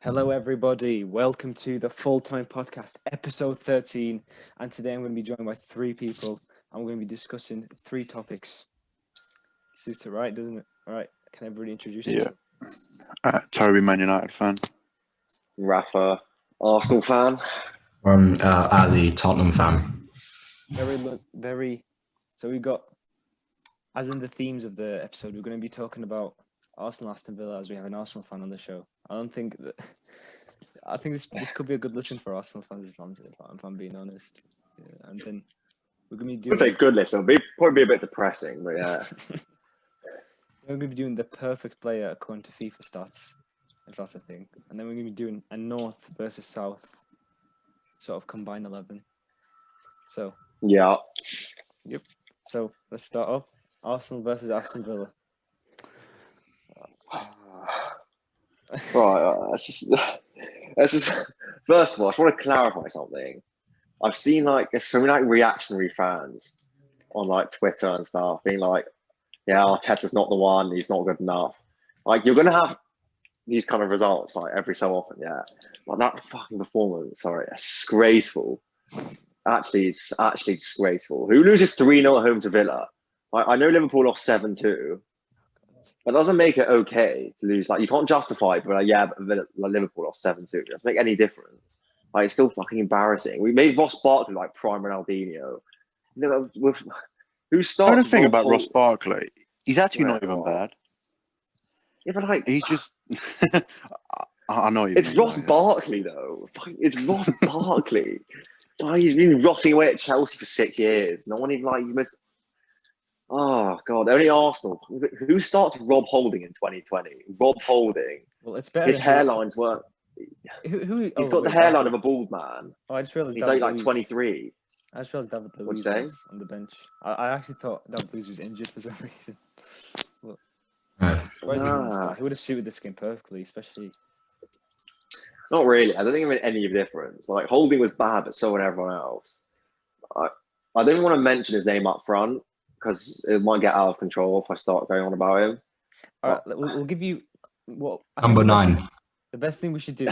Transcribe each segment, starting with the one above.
Hello, everybody. Welcome to the Full-Time Podcast, episode 13. And today I'm going to be joined by three people. I'm going to be discussing three topics. Suits it right, doesn't it? All right. Can everybody introduce yourself? Toby, Man United fan. Rafa, Arsenal fan. Ali, Tottenham fan. Very. So we got, as in the themes of the episode, we're going to be talking about Arsenal, Aston Villa, as we have an Arsenal fan on the show. I think this could be a good listen for Arsenal fans if I'm being honest. Yeah, and then we're going to be doing. I would say good listen. It'll probably be a bit depressing, but yeah. We're going to be doing the perfect player according to FIFA stats, if that's a thing. And then we're going to be doing a North versus South sort of combined 11. So. Yeah. Yep. So let's start off. Arsenal versus Aston Villa. Right. That's just. First of all, I just want to clarify something. I've seen there's so many reactionary fans on Twitter and stuff being like, "Yeah, Arteta's not the one. He's not good enough." You're gonna have these kind of results every so often, yeah. But that fucking performance, it's disgraceful. Actually, it's actually disgraceful. Who loses 3-0 at home to Villa? I know Liverpool lost 7-2. That doesn't make it okay to lose. You can't justify it, but Liverpool lost 7-2. It doesn't make any difference. It's still fucking embarrassing. We made Ross Barkley prime Ronaldinho. Who starts? The thing about Ross Barkley, he's actually not even bad. Yeah, but he just. I know. It's Ross Barkley though. It's Ross Barkley. He's been rotting away at Chelsea for 6 years. No one even he must. Oh God! Only Arsenal. Who starts Rob Holding in 2020? Rob Holding. Well, it's better. His hairlines weren't. He's got the hairline of a bald man. Oh, I just realized he's like 23. I just realized David Luiz was on the bench. I actually thought David Luiz was injured for some reason. He would have suited this game perfectly, especially. Not really. I don't think it made any difference. Holding was bad, but so was everyone else. I don't want to mention his name up front because it might get out of control if I start going on about him. All right, we'll give you number 9. The best thing we should do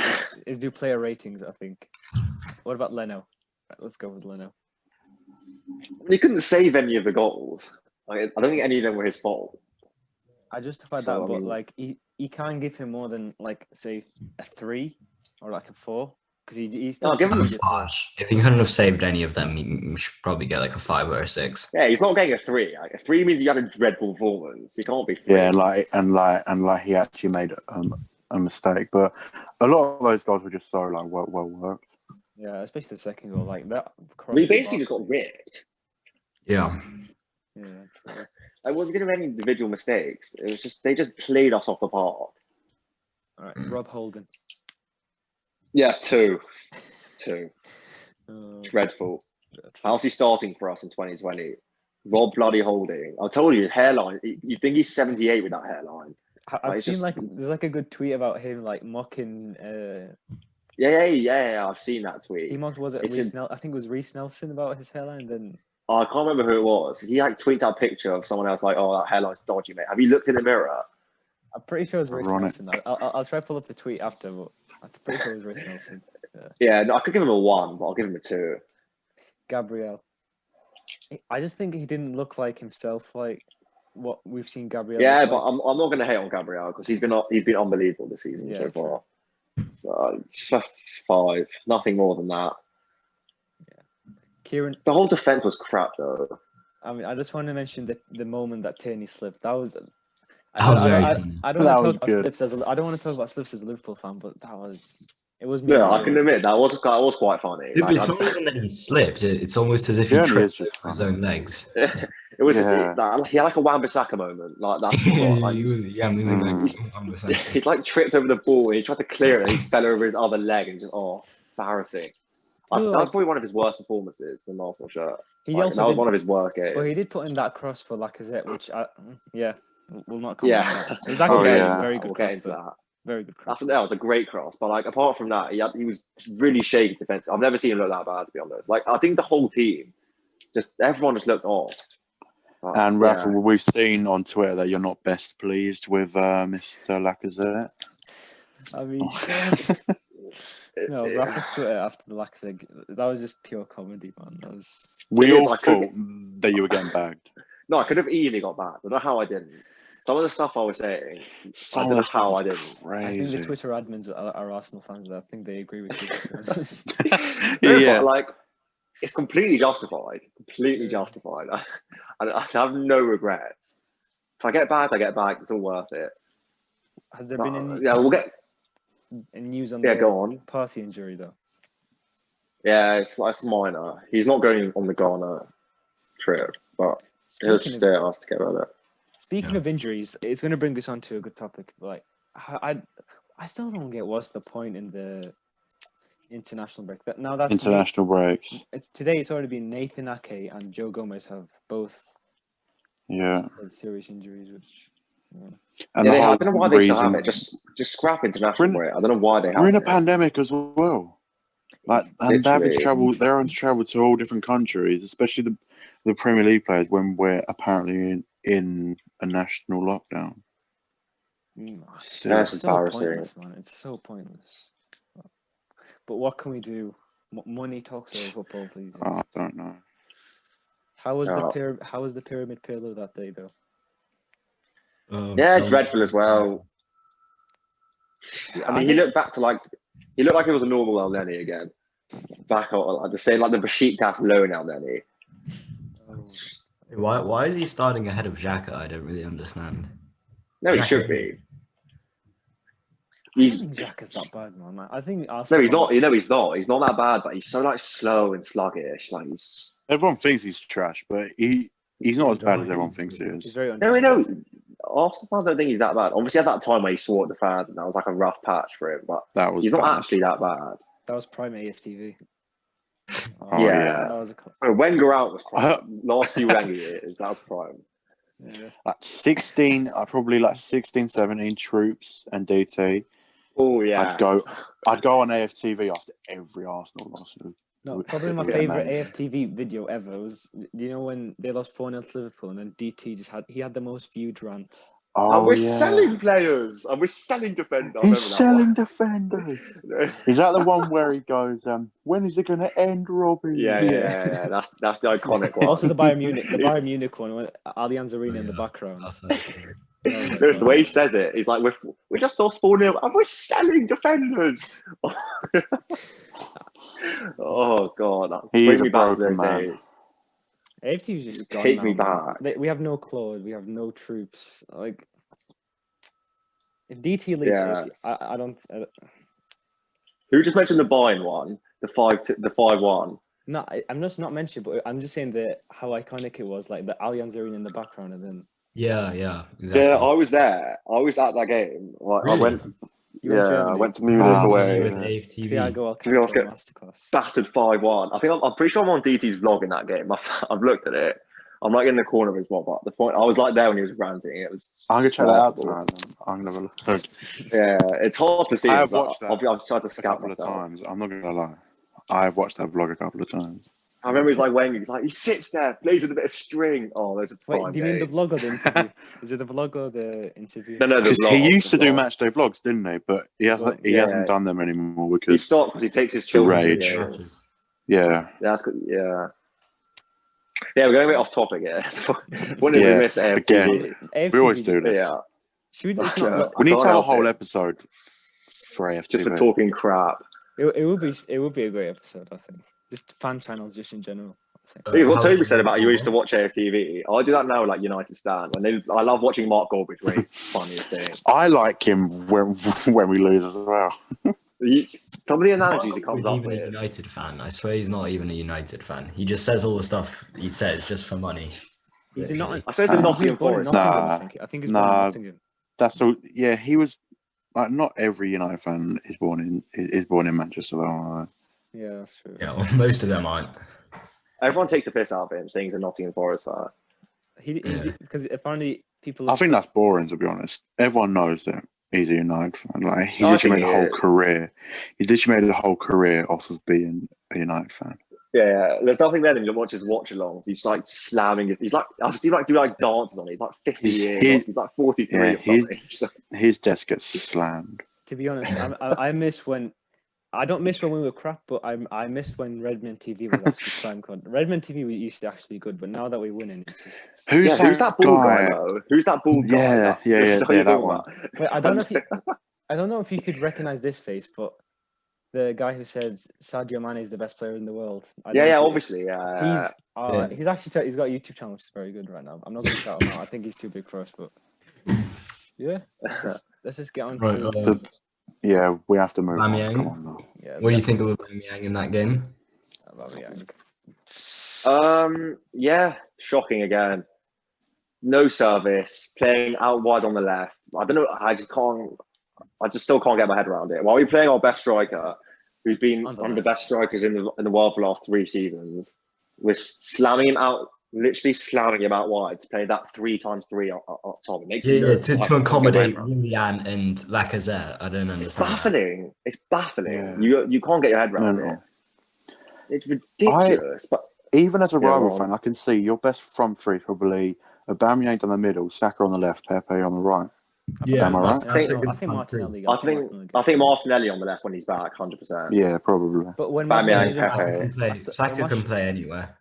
is do player ratings, I think. What about Leno? Right, let's go with Leno. He couldn't save any of the goals. I don't think any of them were his fault. I justified that, but he can't give him more than say a 3 or a 4 because he's still. Give him if he couldn't have saved any of them, he should probably get a 5 or a 6. Yeah, he's not getting a 3. A 3 means you had a dreadful performance. He can't be 3. Yeah, he actually made a mistake, but a lot of those guys were just so well worked. Yeah, especially the second goal, that. We basically just got ripped. Yeah. Yeah. We didn't have any individual mistakes. It was just they just played us off the park. All right, Rob Holding. Yeah, 2. Dreadful. How's he starting for us in 2020? Rob bloody Holding. I told you, his hairline. You think he's 78 with that hairline? I've seen there's a good tweet about him mocking. Yeah. I've seen that tweet. He mocked. Was it Reece I think it was Reece Nelson about his hairline. Then I can't remember who it was. He tweets out a picture of someone else "Oh, that hairline's dodgy, mate." Have you looked in the mirror? I'm pretty sure it was Reece Nelson. I'll try to pull up the tweet after, but I'm pretty sure it was Reece Nelson. Yeah, no, I could give him a 1, but I'll give him a 2. Gabriel. I just think he didn't look like himself, what we've seen Gabriel. Yeah, but I'm not going to hate on Gabriel because he's been unbelievable this season so far. So it's just 5, nothing more than that. Yeah, Kieran. The whole defense was crap though. I mean, I just want to mention the moment that Tierney slipped. That was. I don't want to talk about slips as a Liverpool fan, but that was. It was. Yeah, I can admit that was quite funny. It's not even that he slipped. It's almost as if he tripped over his own legs. It was. Yeah. He had a Wan-Bissaka moment. He's tripped over the ball and he tried to clear it and he fell over his other leg and just embarrassing. That's probably one of his worst performances in the Arsenal shirt. That was one of his worst games. But he did put in that cross for Lacazette, which will not come. Yeah, so it's actually very good. We'll get into that. Very good cross. That was a great cross, but apart from that, he was really shaky defensive. I've never seen him look that bad, to be honest. I think the whole team, everyone just looked off. And Rafa, we've seen on Twitter that you're not best pleased with Mr. Lacazette. I mean, no, Rafa's Twitter after the Lacazette, that was just pure comedy, man. That was. We Thing is, all I could- thought that you were getting bagged. No, I could have easily got back. I don't know how I didn't. Some of the stuff I was saying, I don't know how I didn't. I think the Crazy. Twitter admins are Arsenal fans. I think they agree with you. No, Yeah. but like, it's completely justified. Completely justified. I have no regrets. If I get back, I get back. It's all worth it. Has there been any? Yeah, we'll get. Any news on Yeah, the go on. party injury though? Yeah, it's minor. He's not going on the Ghana trip, but he'll Speaking stay of, at us to get about it. speaking of injuries, it's going to bring us on to a good topic. Like, I still don't get what's the point in the international break. Now that's International breaks. today. It's already been Nathan Ake and Joe Gomez have both Yeah. suffered serious injuries, which. Yeah. And Yeah, the I whole don't know why they still reason have it. Just scrap international We're in- break. I don't know why they have we're in a it. pandemic as well. Like, and they're having to Literally. travel. They're having to travel to all different countries, especially the Premier League players when we're apparently in a national lockdown. It's That's so embarrassing. pointless, man. It's so pointless. But what can we do? Money talks over football, please. I don't know. How was No. how was the pyramid pillow that day though? Yeah, dreadful as well. See, I mean, he looked like it was a normal El Neni again. Back on like the same, like the Besiktas loan El Neni. Why is he starting ahead of Xhaka? I don't really understand. No, he Xhaka- should be. I He's don't think Xhaka's that bad, man. I think no, Arsenal. he's not. You know, he's not. He's not that bad, but he's so like slow and sluggish. Like he's. Everyone thinks he's trash, but he's not as bad as everyone thinks he He's is. very No, underrated. Arsenal fans don't think he's that bad. Obviously, at that time where he swore at the fans, and that was like a rough patch for him. But That was he's not bad. actually that bad. That was prime AFTV. Oh, yeah. That was a. Oh, Wenger out was prime. Last few Wenger years, that was prime. Yeah. Like 16, probably like 16, 17 troops and DT. Oh yeah. I'd go on AFTV after every Arsenal loss. No, probably my Yeah, favorite man. AFTV video ever was. Do you know when they lost 4-0 to Liverpool and then DT had the most viewed rant. Oh, and we're yeah. selling players, and we're selling defenders. He's selling defenders. Is that the one where he goes, when is it going to end, Robbie? Yeah. That's the iconic one. Also the Bayern Munich one, with Allianz Arena in the background. There's the way he says it. He's like, we're just lost 4-0 and we're selling defenders. Oh god, He bring is me a back to broken those man. days. AFTV is just gone Take now, me man. back. We have no Claude. We have no troops. Like if DT leaves, Yeah. I don't. Who just mentioned the Bayern one? The 5-1. No, I'm just not mentioning, but I'm just saying that how iconic it was, like the Allianz Arena in the background, and then Yeah, exactly. Yeah, I was there. I was at that game. Like Really? I went. You were in Yeah, I Germany? went to Munich Wow. away. with AFTV. Thiago To be honest, Alcantara masterclass. Battered 5-1. I think I'm pretty sure I'm on DT's vlog in that game. I've looked at it. I'm like in the corner of his vlog, but the point I was like there when he was ranting. It was. I'm going to check that out laughable. tonight. Then. I'm going to have a look. Yeah, it's hard to see. I it, have but watched that I've tried to a scout couple of myself. times. I'm not going to lie. I have watched that vlog a couple of times. I remember he's like Wenger. He's like he sits there, plays with a bit of string. Oh, those are Wait, prime do you mean the days. vlog or the interview? Is it the vlog or the interview? No, the Because vlog. he used to the do vlog. match day vlogs, didn't he? But he hasn't Yeah. done them anymore He because stopped because he takes his children. to the rage. game. yeah. Yeah, that's good. Yeah. Yeah, we're going a bit off topic here. When did we Yeah, miss AFTV? again. AFTV, We always do this. Yeah, Should we, it's Yeah. not, We need can't to have a help whole it. episode for AFTV. just for talking crap. it would be a great episode, I think. Just fan channels, just in general. I think. Hey, what How Toby did said you about you know? used to watch AFTV. I do that now, like United Stand. I love watching Mark Goldberg's really funniest thing. I like him when we lose as well. Some of the analogies he comes Not up even a with. United fan. I swear he's not even a United fan. He just says all the stuff he says just for money. He's in literally. I suppose in Nah. Nottingham born in Forest. Nottingham, Nah. I think. I think he's born in Nah. Nottingham. That's all. Yeah, he was like not every United fan is born in Manchester. Though. Yeah, that's true. Yeah, well, most of them aren't. Everyone takes the piss out of him, saying he's a Nottingham Forest fan. Yeah. Because apparently people. I think that's boring, to be honest. Everyone knows that he's a United fan. Like he's No, I literally think made a he whole is. career. He's literally made a whole career off of being a United fan. Yeah, there's nothing better than you watch his watch-alongs. He's like slamming. He's like I've seen like do like dances on it. He's like 50 years. He's like 43 or something. His desk gets slammed. To be honest, I miss when. I don't miss when we were crap, but I missed when Redmond TV was actually prime con. Redmond TV we used to actually be good, but now that we're winning, it's just. Who's Who's that bald guy guy? though? Who's that bald guy? Yeah, yeah, that one. Wait, I don't know if I don't know if you could recognize this face, but the guy who says Sadio Mane is the best player in the world. Obviously, He's actually he's got a YouTube channel which is very good right now. I'm not going to shout him out. I think he's too big for us, but yeah, let's just get on to. Yeah, we have to move on. Aubameyang. Come on now. Yeah, What do you think of Aubameyang in that game? Yeah, shocking again. No service, playing out wide on the left. I don't know. I just still can't get my head around it. While we're playing our best striker, who's been one of the best strikers in the world for the last 3 seasons, we're slamming him out. Literally slamming him out wide to play that 3x3 up top. It makes to accommodate Willian and Lacazette. I don't understand. It's baffling. It's baffling. Yeah. You can't get your head around it. It's ridiculous. But even as a rival fan, I can see your best front three probably Aubameyang down the middle, Saka on the left, Pepe on the right. Yeah, am I right? I think Martinelli. I think Martinelli on the left when he's back, 100%. Yeah, probably. But when Saka can play anywhere.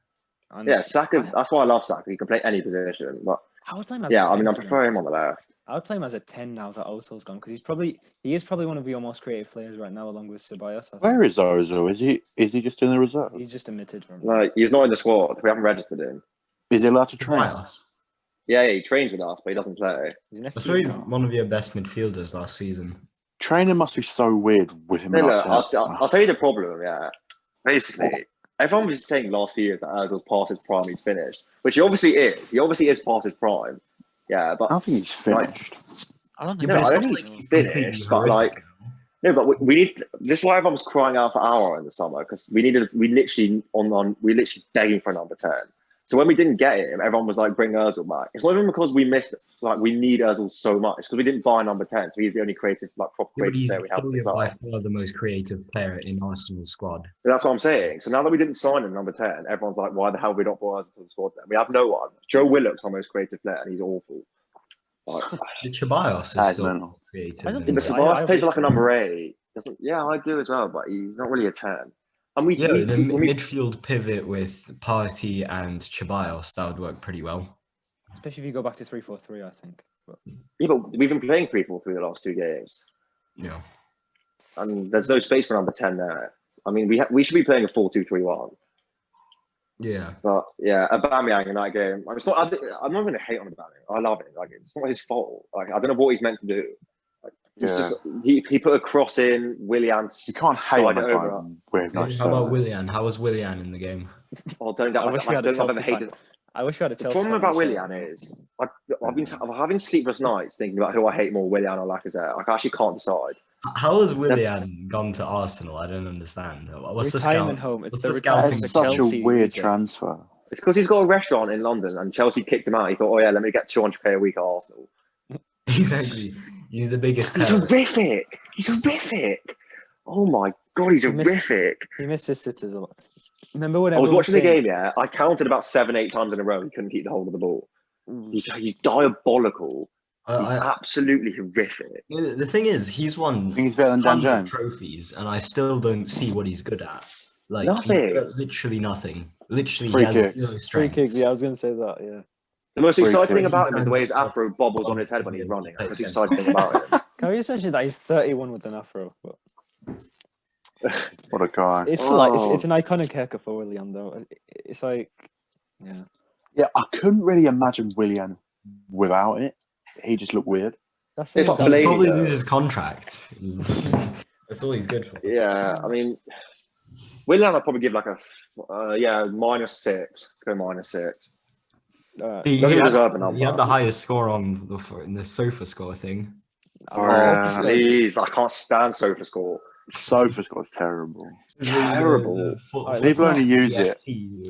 Yeah, Saka. That's why I love Saka. He can play any position. But I would play him as I prefer him on the left. I would play him as a 10 now that Ozil's gone because he is probably one of your most creative players right now, along with Ceballos. Where is Ozil? Is he just in the reserve? He's just omitted from. No, he's not in the squad. We haven't registered him. Is he allowed to train? Yeah, he trains with us, but he doesn't play. That's really one of your best midfielders last season. Training must be so weird with him. I'll tell you the problem. Yeah, basically, everyone was saying last few years that Ozil's past his prime, he's finished, which he obviously is. He obviously is past his prime. Yeah, but I think he's finished. I don't think he's finished, but but we need. This is why everyone was crying out for Aouar in the summer because we literally begging for a number 10. So when we didn't get him, everyone was like, "Bring Ozil back." It's not even because we missed. We need Ozil so much because we didn't buy number 10. So he's the only creative, proper creative player we have. He's by far the most creative player in Arsenal's squad. That's what I'm saying. So now that we didn't sign him number 10, everyone's like, "Why the hell we not brought Ozil to the squad?" Then we have no one. Joe Willock's our most creative player, and he's awful. Ceballos is still creative. I don't think Ceballos plays like a number 8. Yeah, I do as well, but he's not really a 10. And the midfield pivot with Partey and Ceballos, that would work pretty well. Especially if you go back to 3-4-3, I think. But we've been playing 3-4-3 the last 2 games. Yeah. And there's no space for number 10 there. I mean, we should be playing a 4-2-3-1. Yeah. But yeah, Aubameyang in that game. I'm not going to hate on Aubameyang. I love him. It's not his fault. I don't know what he's meant to do. He put a cross in. Willian. You can't hate on him. How about Willian? How was Willian in the game? Oh, I wish we had a Chelsea fan. The problem about Willian is I've been having sleepless nights thinking about who I hate more, Willian or Lacazette. I actually can't decide. How has Willian gone to Arsenal? I don't understand. What's the scouting? It's such a weird transfer. It's because he's got a restaurant in London and Chelsea kicked him out. He thought, "Oh yeah, let me get 200k a week at Arsenal." Exactly. He's the biggest. He's horrific. Oh my god, he's horrific. He missed his sitters a lot. Remember when I was watching the game? Yeah, I counted about 7-8 times in a row. He couldn't keep the hold of the ball. He's diabolical. He's absolutely horrific. The thing is, he's won tons of trophies, and I still don't see what he's good at. Nothing. Literally nothing. Literally, he has zero strength. Free kicks. Yeah, I was going to say that. Yeah. The most exciting thing about him is the way his afro bobbles on his head when he's running. That's the exciting thing about him. Can we just mention that he's 31 with an afro? But... What a guy! It's an iconic haircut for Willian, though. It's like, yeah. I couldn't really imagine Willian without it. He just looked weird. It's not Fellaini, probably lose his contract. That's all he's good for. Yeah, I mean, Willian I'd probably give like a -6. Let's go -6. He had the highest score in the Sofa score thing. Please, I can't stand Sofa score. Sofa score is terrible. It's terrible. People only use it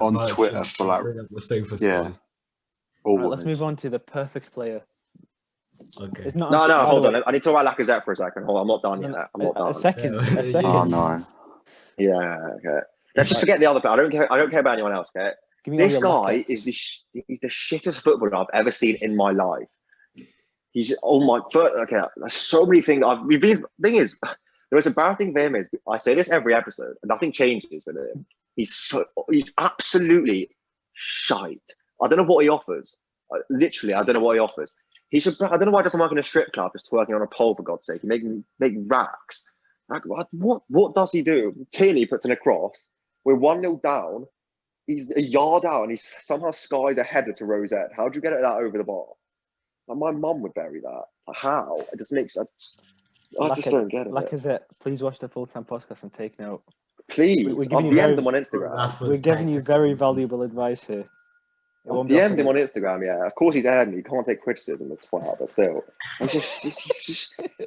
on Twitter for the Sofa scores. Let's move on to the perfect player. Okay. No, hold on. I need to talk about Lacazette for a second. Hold on, I'm not done yet. I'm not done. A second. Oh no. Yeah. Okay. Let's just forget the other player. I don't care about anyone else. Okay. This guy is he's the shittest footballer I've ever seen in my life. He's okay. There's so many things. Thing is, the most embarrassing for him is I say this every episode, and nothing changes with him. He's absolutely shite. I don't know what he offers. Literally, I don't know what he offers. I don't know why he doesn't work in a strip club, just twerking on a pole for God's sake. He make racks. Like, what does he do? Tierney puts in a cross. We're 1-0 down. He's a yard out, and he somehow skies a header to Rosette. How do you get that over the bar? Like, my mum would bury that. Like, how? It just makes. I just don't get it. Lacazette, please watch the full-time podcast and take note. Please, I'll DM them on Instagram. We're giving you very valuable advice here. I'll DM him on Instagram, yeah. Of course he's aired me. He can't take criticism of twat, but still.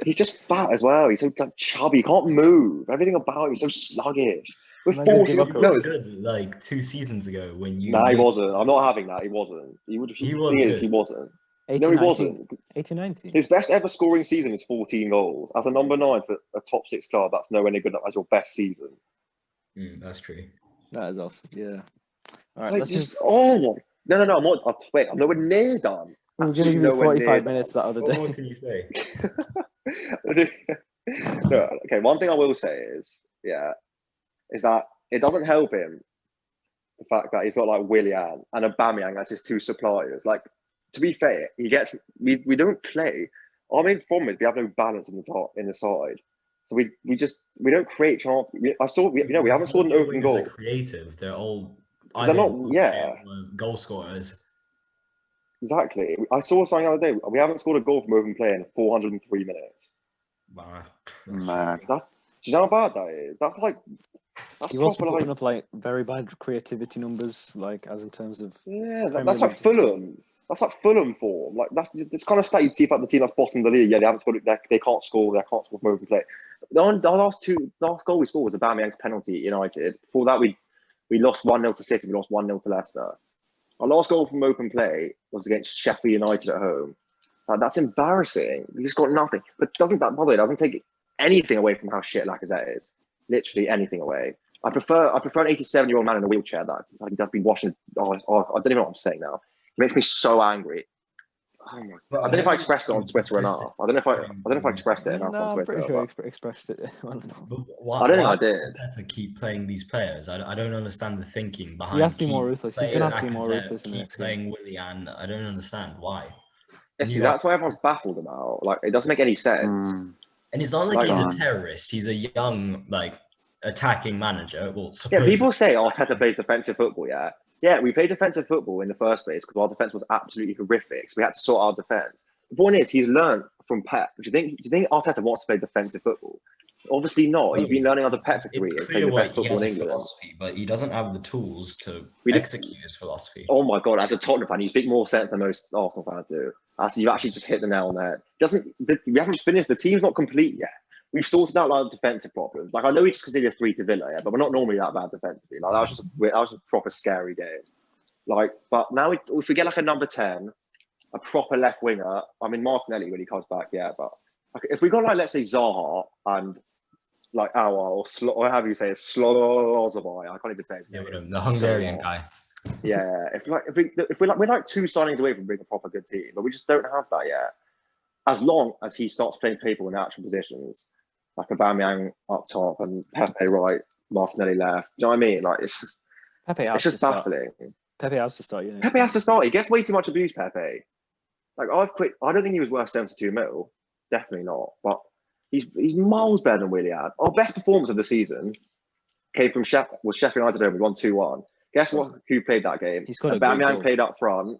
He's just fat as well. He's so like chubby. He can't move. Everything about him is so sluggish. We're forcing him. No, good. Like 2 seasons ago when you. Nah, he wasn't. I'm not having that. He wasn't. He wasn't. He wasn't. 18, no, he 19, wasn't. 18, 19. His best ever scoring season is 14 goals. As a number 9 for a top 6 club, that's nowhere near good enough as your best season. That's true. That is awesome. Yeah. All right. No, I'm not. Wait, I'm nowhere near done. I'm going to give you 45 minutes that other day. What can you say? No, okay, one thing I will say is that it doesn't help him the fact that he's got like Willian and Aubameyang as his 2 suppliers. Like, to be fair, we don't play. Our main problem is we have no balance in the side. So we don't create chances. We haven't scored an open goal. Creative. They're all. They're not. Yeah. Goal scorers. Exactly. I saw something the other day. We haven't scored a goal from open play in 403 minutes. Wow. Man, do you know how bad that is? That's He was putting up like very bad creativity numbers, like as in terms of. Yeah, that's like Fulham. That's like Fulham form. Like that's this kind of stat you'd see about the team that's bottom of the league. Yeah, they haven't scored. They can't score. They can't score from open play. The last goal we scored was a Aubameyang's penalty at United. Before that, we lost 1-0 to City. We lost 1-0 to Leicester. Our last goal from open play was against Sheffield United at home. That's embarrassing. We just got nothing. But doesn't take anything away from how shit Lacazette is. Literally anything away. I prefer an 87-year-old man in a wheelchair that does be washing. I don't even know what I'm saying now. It makes me so angry. Oh my God. I don't know if I expressed it on Twitter enough. I don't know if I expressed it enough on Twitter. I'm pretty sure I expressed it well enough. I don't think I did. To keep playing these players, I don't understand the thinking behind. He has to be more ruthless. He's going to have to be more ruthless. Keep playing Willian. I don't understand why. See, that's why everyone's baffled about. Like, it doesn't make any sense. And it's not like he's a terrorist. He's a young, attacking manager. Well, people say Arteta plays defensive football. Yeah, we played defensive football in the first place because our defense was absolutely horrific. So we had to sort our defense. The point is, he's learned from Pep. Do you think Arteta wants to play defensive football? Obviously not. He's been learning under Pep for 3 years, playing the best football in England. But he doesn't have the tools to execute his philosophy. Oh my God! As a Tottenham fan, you speak more sense than most Arsenal fans do. You actually just hit the nail on the head. We haven't finished. The team's not complete yet. We've sorted out like defensive problems. Like, I know we just conceded 3 to Villa, but we're not normally that bad defensively. Like, that was just a proper scary game. Like, but now if we get like a number 10, a proper left winger. I mean, Martinelli when he comes back, yeah. But if we got like, let's say Zaha and like Awa or however you say it, Slozobai. I can't even say his name. Yeah, the Hungarian guy. Yeah, we're like 2 signings away from being a proper good team, but we just don't have that yet. As long as he starts playing people in actual positions, like Aubameyang up top and Pepe right, Martinelli left. Do you know what I mean? Like, it's just baffling. Pepe has to start. Pepe has to start. He gets way too much abuse, Pepe. Like, I don't think he was worth 72 mil. Definitely not. But he's miles better than Willian. Our best performance of the season came from Sheffield United home. We won 2-1. Guess what? Who played that game? Aubameyang played up front.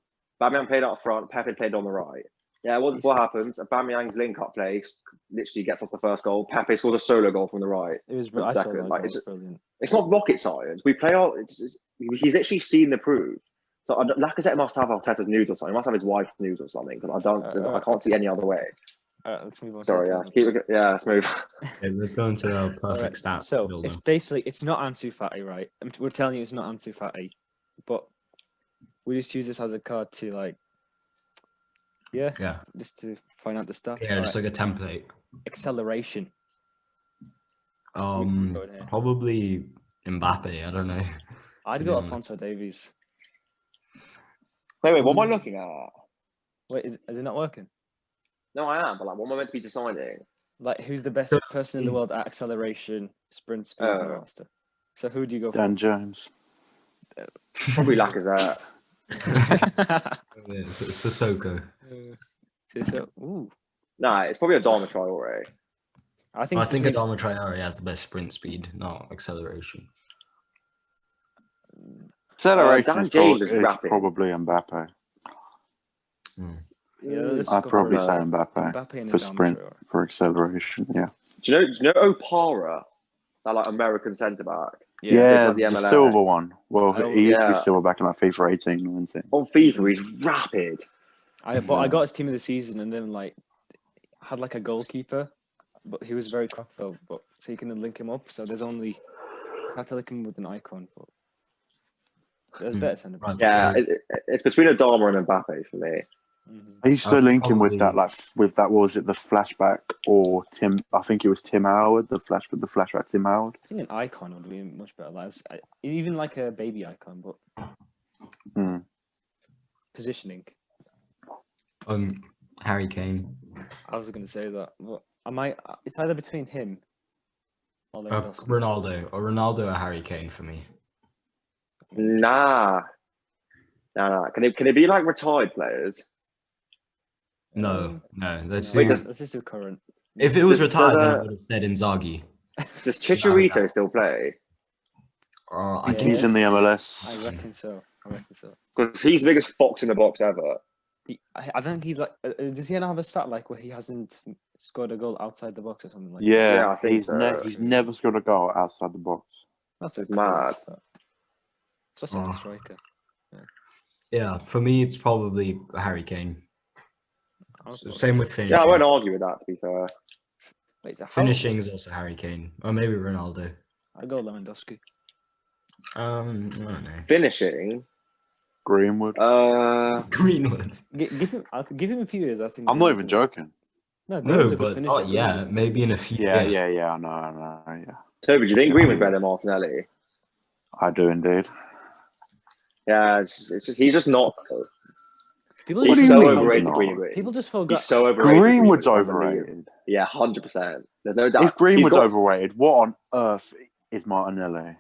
Pepe played on the right. Yeah, what happens? Aubameyang's link-up play literally gets us the first goal. Pepe scores a solo goal from the right. It was second. Like, it's not rocket science. We play he's actually seen the proof. So Lacazette must have Arteta's news or something. He must have his wife's news or something because I can't see any other way. Let's move on. Sorry, let's move. Let's go into the perfect stats. So it's not Ansu Fati, right? We're telling you it's not Ansu Fati, but we just use this as a card to just to find out the stats. Yeah, just like a template. Acceleration. Probably Mbappe. I don't know. I'd go Alphonso Davies. Wait, what am I looking at? Wait, is it not working? No, I am, but like, what am I meant to be deciding? Like, who's the best person in the world at acceleration, sprint speed, and all that stuff? So who do you go for? Dan Jones. Probably Lacazette. It's Sissoko. So, ooh. Nah, it's probably Adama Traore. I think Adama Traore has the best sprint speed, not acceleration. Acceleration Dan is, James is is rapid. probably Mbappe. Yeah, let's I'd go probably for say Mbappe Mbappe and for Adama sprint, Traore. for acceleration. Yeah. Do you know Opara? That like American centre back. Yeah, like the the MLS. silver one. Well, Oh, he used to be yeah. silver back in like FIFA 18, 19. On FIFA, he's rapid. I got his team of the season, and then like had like a goalkeeper, but he was very crap though. But so you can link him up. So there's only you have to link him with an icon. But there's better centre backs. Yeah, it's between Adama and Mbappe for me. I used to link him with that, like with that. What was it, the flashback or Tim? I think it was Tim Howard. The flashback Tim Howard. I think an icon would be much better. Like, even like a baby icon, but positioning. Harry Kane. I was going to say that, but it's either between him or Ronaldo or Harry Kane for me. Nah. Can it be like retired players? No. Let's just do current. If it was retired, then I would have said Inzaghi. Does Chicharito still play? I think he's in the MLS. I reckon so. Because he's the biggest fox in the box ever. I think he's like. Does he not have a stat like where he hasn't scored a goal outside the box or something like? Yeah, I think he's never scored a goal outside the box. That's a mad. Especially a striker. Yeah, for me, it's probably Harry Kane. Same with finishing. Yeah, I won't argue with that, to be fair. Wait, finishing is also Harry Kane. Or maybe Ronaldo. I go Lewandowski. I don't know. Finishing? Greenwood. Greenwood. Give him a few years, I think. I'm not even joking. No, but maybe in a few years. Yeah, I know, yeah. Toby, do you think Greenwood's better than Martinelli? I do indeed. Yeah, it's just, he's just not. He's so overrated, Greenwood. People just forgot. He's so overrated. Greenwood's overrated. Yeah, 100%. There's no doubt. If Greenwood's overrated, what on earth is Martinelli?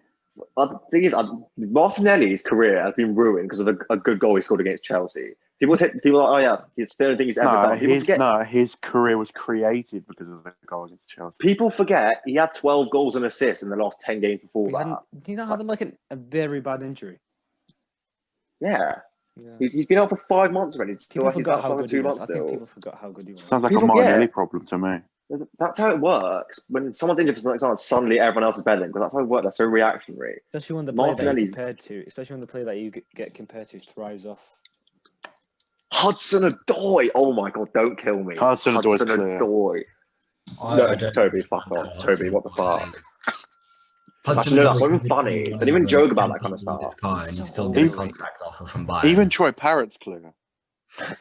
The thing is, Martinelli's career has been ruined because of a good goal he scored against Chelsea. People are like, oh yeah, it's the only thing he's ever done. His career was created because of the goal against Chelsea. People forget he had 12 goals and assists in the last 10 games before that. Did he not have like a very bad injury? Yeah. He's been out for 5 months already. People forgot how good he was. I think people forgot how good he was. Sounds like a Martinelli problem to me. That's how it works. When someone's injured for something, suddenly everyone else is better than, because that's how it works. That's so reactionary. Especially when the player that you get compared to thrives off. Hudson-Odoi. Oh my god! Don't kill me. Hudson-Odoi. No, Toby, fuck off. Toby, what the fuck? That's not even funny. Don't even joke about that kind of stuff. And he's still getting contract offer from Bayern. Even Troy Parrott's clear.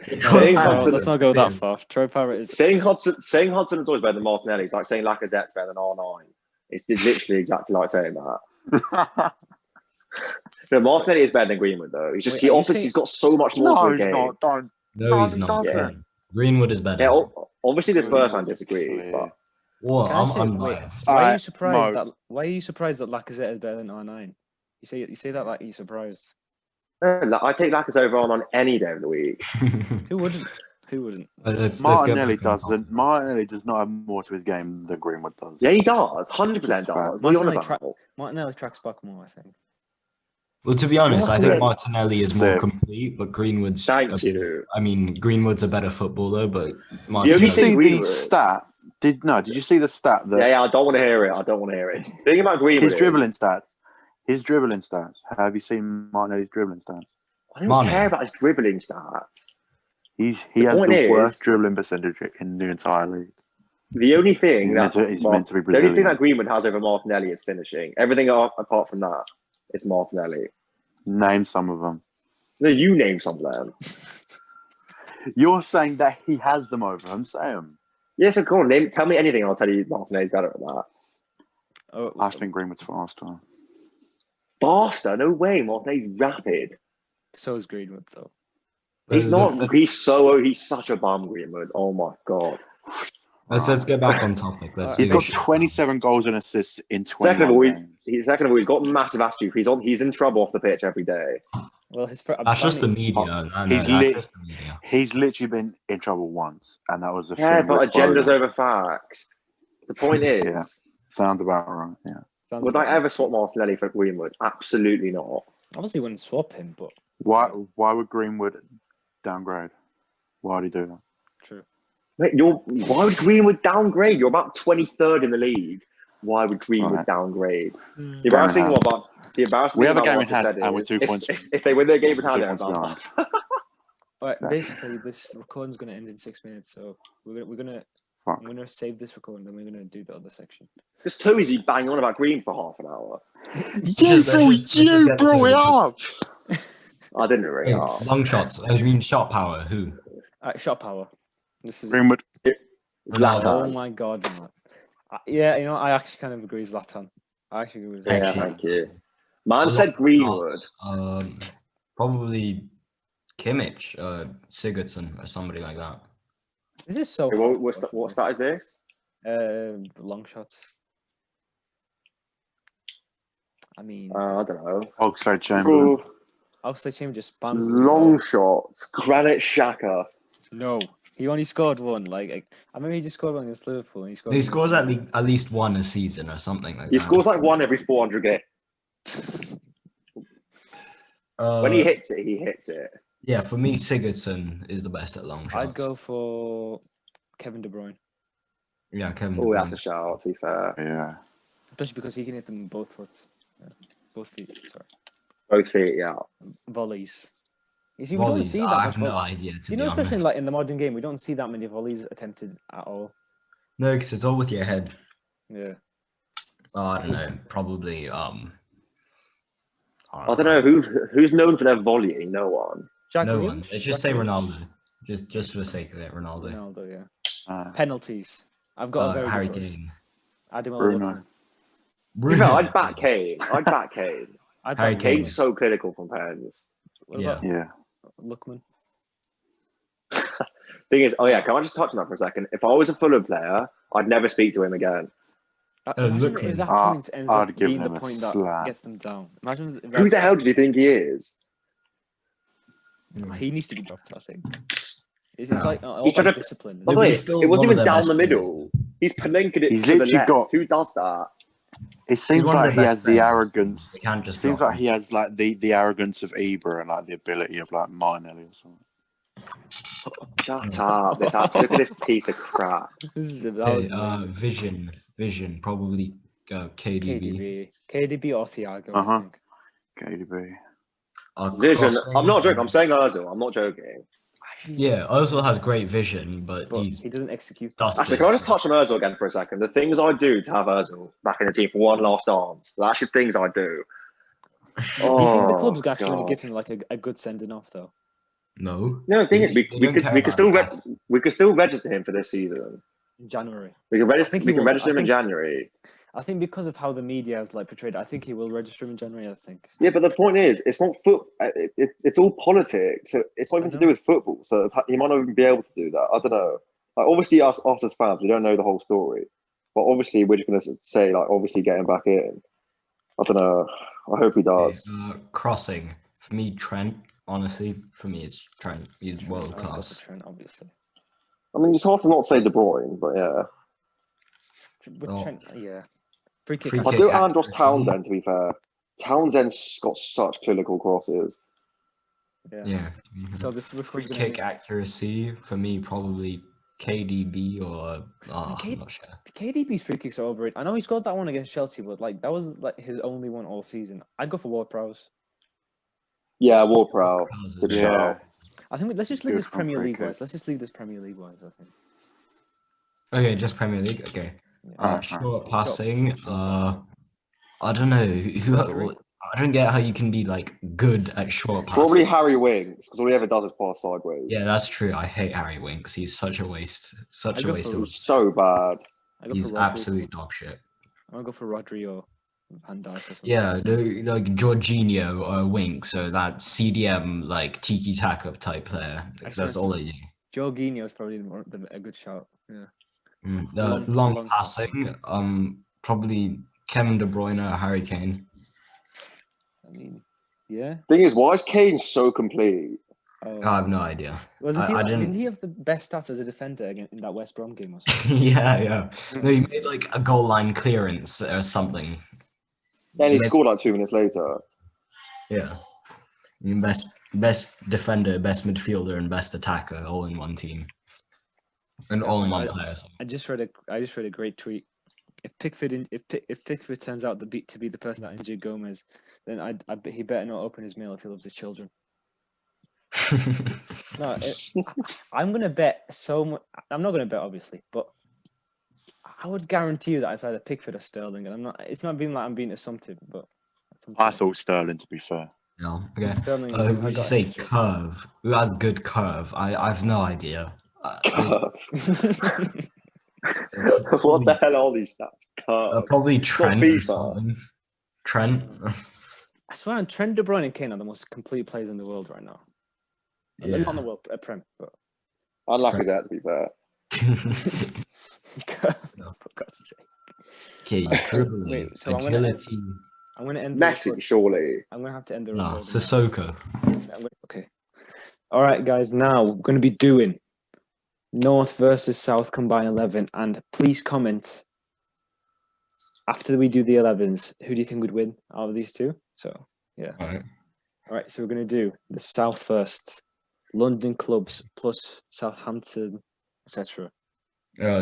Let's not go that far. Troy Parrott is saying Hudson-Odoi is better than Martinelli. It's like saying Lacazette's better than R9. It's literally exactly like saying that. No, Martinelli is better than Greenwood though. He's just he's got so much more to the game. No, he's not. Yeah. Greenwood is better. Yeah, obviously this first one disagree, but I'm biased. Why are you surprised that Lacazette is better than R9? You say that like you're surprised. I take Lacazette over on any day of the week. Who wouldn't? Martinelli doesn't. Martinelli does not have more to his game than Greenwood does. Yeah, he does. 100% does. Martinelli tracks back more, I think. Well, to be honest, I think Martinelli is more complete, but Greenwood's. Greenwood's a better footballer, but Martinelli. Did you see the stat? Did you see the stat? That yeah, I don't want to hear it. The thing about Greenwood, his dribbling stats. Have you seen Martinelli's dribbling stats? I don't care about his dribbling stats. He has the worst dribbling percentage in the entire league. The only thing meant to be Brazilian. The only thing that Greenwood has over Martinelli is finishing. Everything apart from that is Martinelli. Name some of them. No, you name some of them. You're saying that he has them over him. Say them. Yes, of course. Tell me anything, and I'll tell you Martinelli's better at that. I think Greenwood's faster. Faster? No way. Martinelli's rapid. So is Greenwood, though. He's not. He's such a bum, Greenwood. Oh my god. Let's get back on topic. He's got 27 goals and assists in 21 games. Second of all, he's got massive attitude. He's in trouble off the pitch every day. Well, that's just the media. He's literally been in trouble once, and that was but agendas over facts. The point is, sounds about right. Yeah. Would I ever swap Martinelli for Greenwood? Absolutely not. Obviously, wouldn't swap him, but why would Greenwood downgrade? Why would he do that? True. Mate, why would Greenwood downgrade? You're about 23rd in the league. Why would Greenwood downgrade? The embarrassing we have a game in hand, and we're 2 points. If they win their game in hand, they're all right. Basically, this recording's going to end in 6 minutes, so I'm gonna save this recording, then we're gonna do the other section. Just Tozy banging on about Green for half an hour. You brought it up. I didn't really. Long shots. I mean, shot power. Who? Shot power. This is Greenwood. Zlatan. Oh my god, man. Yeah, I actually kind of agree with Zlatan. I actually agree with Zlatan. Yeah, thank you. Man said Greenwood. Probably Kimmich, Sigurdsson, or somebody like that. Is this so? What stat is this? The long shots. I mean, I don't know. Oxlade-Chamberlain. Oxlade-Chamberlain just spams long shots. Granit Xhaka. No, he only scored one. I remember he just scored one against Liverpool. And he scores at least one a season or something like that. He scores like one every 400 games. When he hits it, he hits it. Yeah, for me, Sigurdsson is the best at long shots. I'd go for Kevin De Bruyne. Yeah, Kevin De Bruyne. Oh, that's a shout, to be fair. Yeah. Especially because he can hit them both foots. Both feet, sorry. Both feet, yeah. Volleys. You see, we don't see that I much. have no idea, to be especially honest. in the modern game, we don't see that many volleys attempted at all. No, because it's all with your head. Yeah. I don't know. Probably. I don't know who's known for their volleying. No one. No one. Let's just say Ronaldo. Just for the sake of it, Ronaldo. Ronaldo, yeah. Penalties. I've got a very Harry good Kane. Bruno. I'd back Kane. Harry Kane. Kane's so critical from pens. Yeah. Lookman. Thing is, can I just touch on that for a second? If I was a Fulham player, I'd never speak to him again. Imagine if that point ends up being the point that gets them down. Imagine who the hell does he think he is? He needs to be dropped, I think. It's like all about discipline. By the way, it wasn't even down the middle. He's palenkered it to the left. Who does that? It seems like he has the arrogance. It seems like he has like the arrogance of Ibra and like the ability of like Martinelli or something. Shut up! Look at this piece of crap. Vision, probably KDB. KDB or Thiago. I think. KDB. Vision. I'm not joking. I'm saying Ozil. I'm not joking. Yeah, Ozil has great vision, but he doesn't execute. Actually, can I just touch on Ozil again for a second? The things I do to have Ozil back in the team for one last dance. They're actually things I do. Do you think the club's actually going to give him like a good sending off though? No. No, the thing is, we could still register him for this season. In January. We can register him in January. I think because of how the media has portrayed it, I think he will register him in January, I think. Yeah, but the point is, it's not it's all politics. So it's not even to do with football. So he might not even be able to do that. I don't know. Obviously, us as fans, we don't know the whole story. But obviously, we're just going to say, obviously getting back in. I don't know. I hope he does. Crossing. For me, Trent. Honestly, for me, it's Trent. He's world class. Trent, obviously. I mean, it's hard to not say De Bruyne, but yeah. With Trent, yeah. Free kick. I do Andros Townsend, to be fair. Townsend's got such clinical crosses. Yeah. So this free kick accuracy for me probably KDB or I'm not sure. KDB's free kicks are overrated. I know he scored that one against Chelsea, but that was his only one all season. I'd go for Ward-Prowse. Yeah, Ward-Prowse. Good shout. I think let's just leave this Premier League wise. I think. Okay, just Premier League. Okay. Short passing. I don't know. I don't get how you can be good at short passing. Probably Harry Winks, because all he ever does is pass sideways. Yeah, that's true. I hate Harry Winks. He's such a waste. Such a waste. He's so bad. He's absolute dog shit. I'm gonna go for Rodrigo. Van Dijk or something. Yeah, like Jorginho or Wink, so that CDM like tiki taka type player, because that's all they do. Jorginho is probably a good shout. Yeah. Long passing, probably Kevin De Bruyne or Harry Kane. I mean, yeah. Thing is, why is Kane so complete? I have no idea. Didn't he have the best stats as a defender in that West Brom game or something? Yeah. No, he made like a goal line clearance or something. And he scored like 2 minutes later. Yeah. I mean, best defender, best midfielder, and best attacker all in one team. And all in one player. So. I just read a great tweet. If Pickford turns out to be the person that injured Gomez, then I bet he better not open his mail if he loves his children. No, I'm gonna bet so much. I'm not gonna bet obviously, but I would guarantee you that it's either Pickford or Sterling. And I'm not. It's not being like I'm being assumptive, but I thought Sterling, to be fair. No, okay. Sterling. Would you say curve? Who has good curve? I've no idea. What the hell are these stats? Probably Trent or something. Trent. I swear, Trent, De Bruyne, and Kane are the most complete players in the world right now. Yeah. Not in the world, Prem. But unlucky that, to be fair. No, for God's sake. Okay, dribbling, wait, so agility. I'm going to end Messi, surely. I'm going to have to end the No, recording. Sissoko. Okay. All right, guys. Now we're going to be doing North versus South combined 11, and please comment after we do the 11s. Who do you think would win out of these two? So yeah. All right. So we're going to do the South first. London clubs plus Southampton, etc.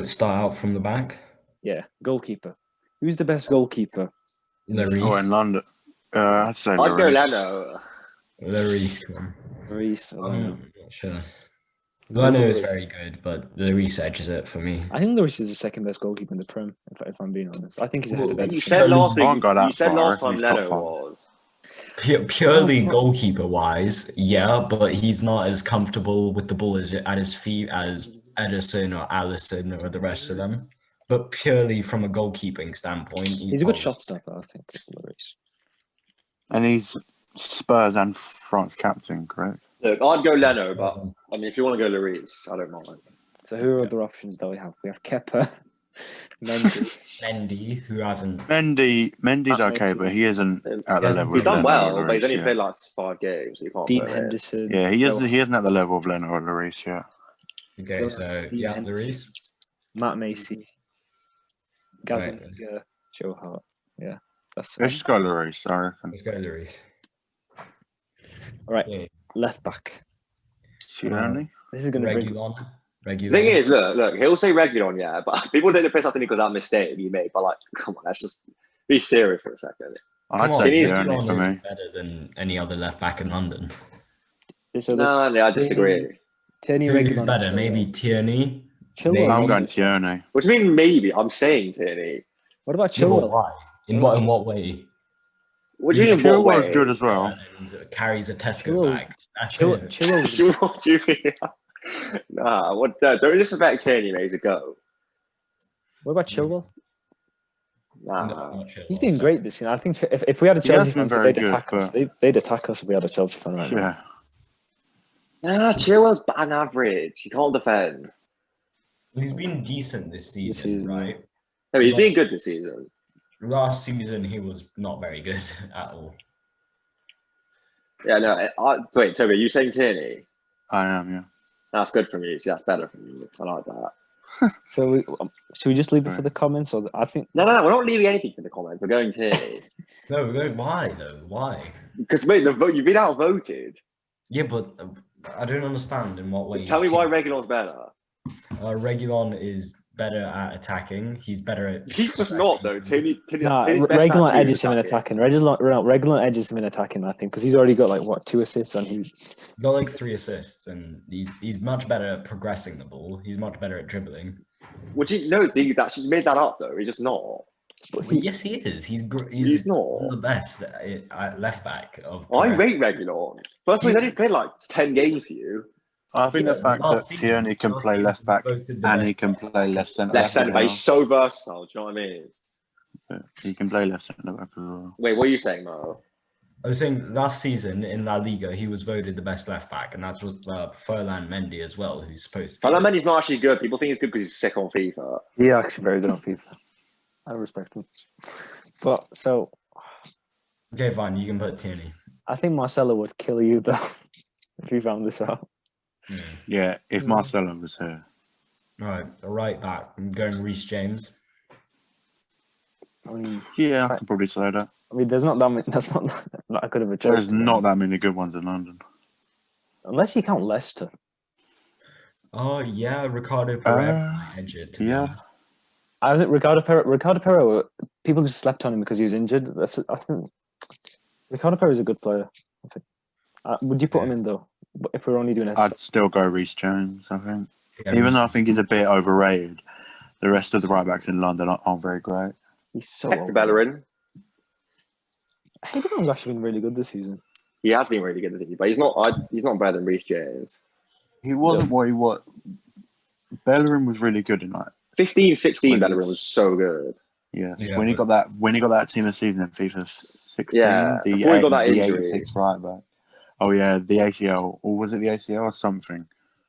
Start out from the back. Yeah, goalkeeper. Who's the best goalkeeper? Oh, in London. I'd say I'd go Lloris. Leno. Lloris, come on. Lloris. I'm not sure. Leno is very good, but Lloris edges it for me. I think Lloris is the second best goalkeeper in the Prem, if I'm being honest. I think he's ahead of Edison. You said last week. You said last time He's top Leno five. was. Purely goalkeeper-wise, yeah, but he's not as comfortable with the ball at his feet as Edison or Allison or the rest of them. But purely from a goalkeeping standpoint, he's a good shot stopper, I think, Lloris. And he's Spurs and France captain, correct? Look, I'd go Leno, but I mean, if you want to go Lloris, I don't mind. So who are other options that we have? We have Kepa, Mendy, who hasn't. Mendy's okay, but he isn't at the level. He's of done Leno well, or but he's Lloris only yet. played like 5 games. So you can't Dean put him in. Henderson. Yeah, he isn't at the level of Leno or Lloris yet. Okay, so Dean yeah, Henderson, Lloris. Matt Macy, Gazaniga, Joe Hart. Yeah, that's. Let's just go Lloris, I reckon. Let's go Lloris. All right, Yeah. left back. Tierney? This is going to bring. Regulon. The thing is, look, he'll say Regulon, yeah, but people take the piss out of Nico that mistake he made. But like, come on, let's just be serious for a second. I'd say Tierney Regulon for is me. better than any other left back in London. So No, I disagree. Tierney, Who's Regulon, better? Chilwell. Maybe Tierney. Chilwell. I'm going Tierney. Which means maybe I'm saying Tierney. What about Yeah, but Chilwell? why? In what way? What do you mean? What way? Chilwell's good as well. And carries a Tesco Chilwell- bag. That's it. Chilwell. What do you mean? Nah, what? Don't disrespect Tierney, mate. He's a go. What about Chilwell? Nah. No, not Chilwell. He's been great this year. I think if we had a He has Chelsea been fan, very they'd good, attack us. but- They'd attack us if we had a Chelsea fan right now. Yeah. Nah, Chilwell's an average. He can't defend. He's been decent this season, right? No, he's been good this season. Last season, he was not very good at all. Yeah, no. Wait, Toby, are you saying Tierney? I am, yeah. That's good from you. See, that's better from you. I like that. So should we just leave it for the comments? Or I think No, we're not leaving anything in the comments. We're going Tierney. No, why though? Why? Because, mate, you've been outvoted. Yeah, but I don't understand in what way. Tell me why Regulon's better. Regulon is better at attacking. He's better at. He's just not, though. Tierney's best Regulon at edges him in attacking. Regulon edges him in attacking, I think, because he's already got like 2 assists on his. He's got like 3 assists, and he's much better at progressing the ball. He's much better at dribbling. Would you know that she made that up though? He's just not. Yes, he is. He's He's not one of the best at left back of. I rate Regulon. First of all, he's only played like 10 games for you. I think the fact that Tierney can play left back and he can play left centre Left centre, but he's so versatile. Do you know what I mean? but he can play left centre back as well. Wait, what are you saying, Mo? I was saying last season in La Liga, he was voted the best left back, and that's with Ferland Mendy as well, who's supposed to be. Ferland Mendy's not actually good. People think he's good because he's sick on FIFA. Yeah, actually very good on FIFA. I respect him. But so Okay, fine, you can put Tierney. I think Marcelo would kill you though if you found this out. Yeah, if Mm. Marcelo was here. All right, a right back. I'm going Reece James. I mean, Yeah, I can probably say that. there's not that many, that's not that good of a choice. There's not that many good ones in London. Unless you count Leicester. Oh yeah, Ricardo Pereira might edge it. To be yeah. honest. I think Ricardo Pereira, people just slept on him because he was injured. I think Ricardo Pereira is a good player. I think. Would you put him in though? If we're only doing a I'd still go Reece James, I think. Yeah, Even Reece though I think he's a bit overrated, the rest of the right backs in London aren't very great. he's so Hector old. Bellerin. Hayden's actually been really good this season. He has been really good this season, but he's not better than Reece James. He wasn't what he was. Bellerin was really good in like 15, 16 When Bellerin he's- was so good. yes. Yeah, when he but- got that team of the season in FIFA 16, Yeah, before he got that the injury. 86 right back. Oh yeah, the ACL, or was it the ACL or something?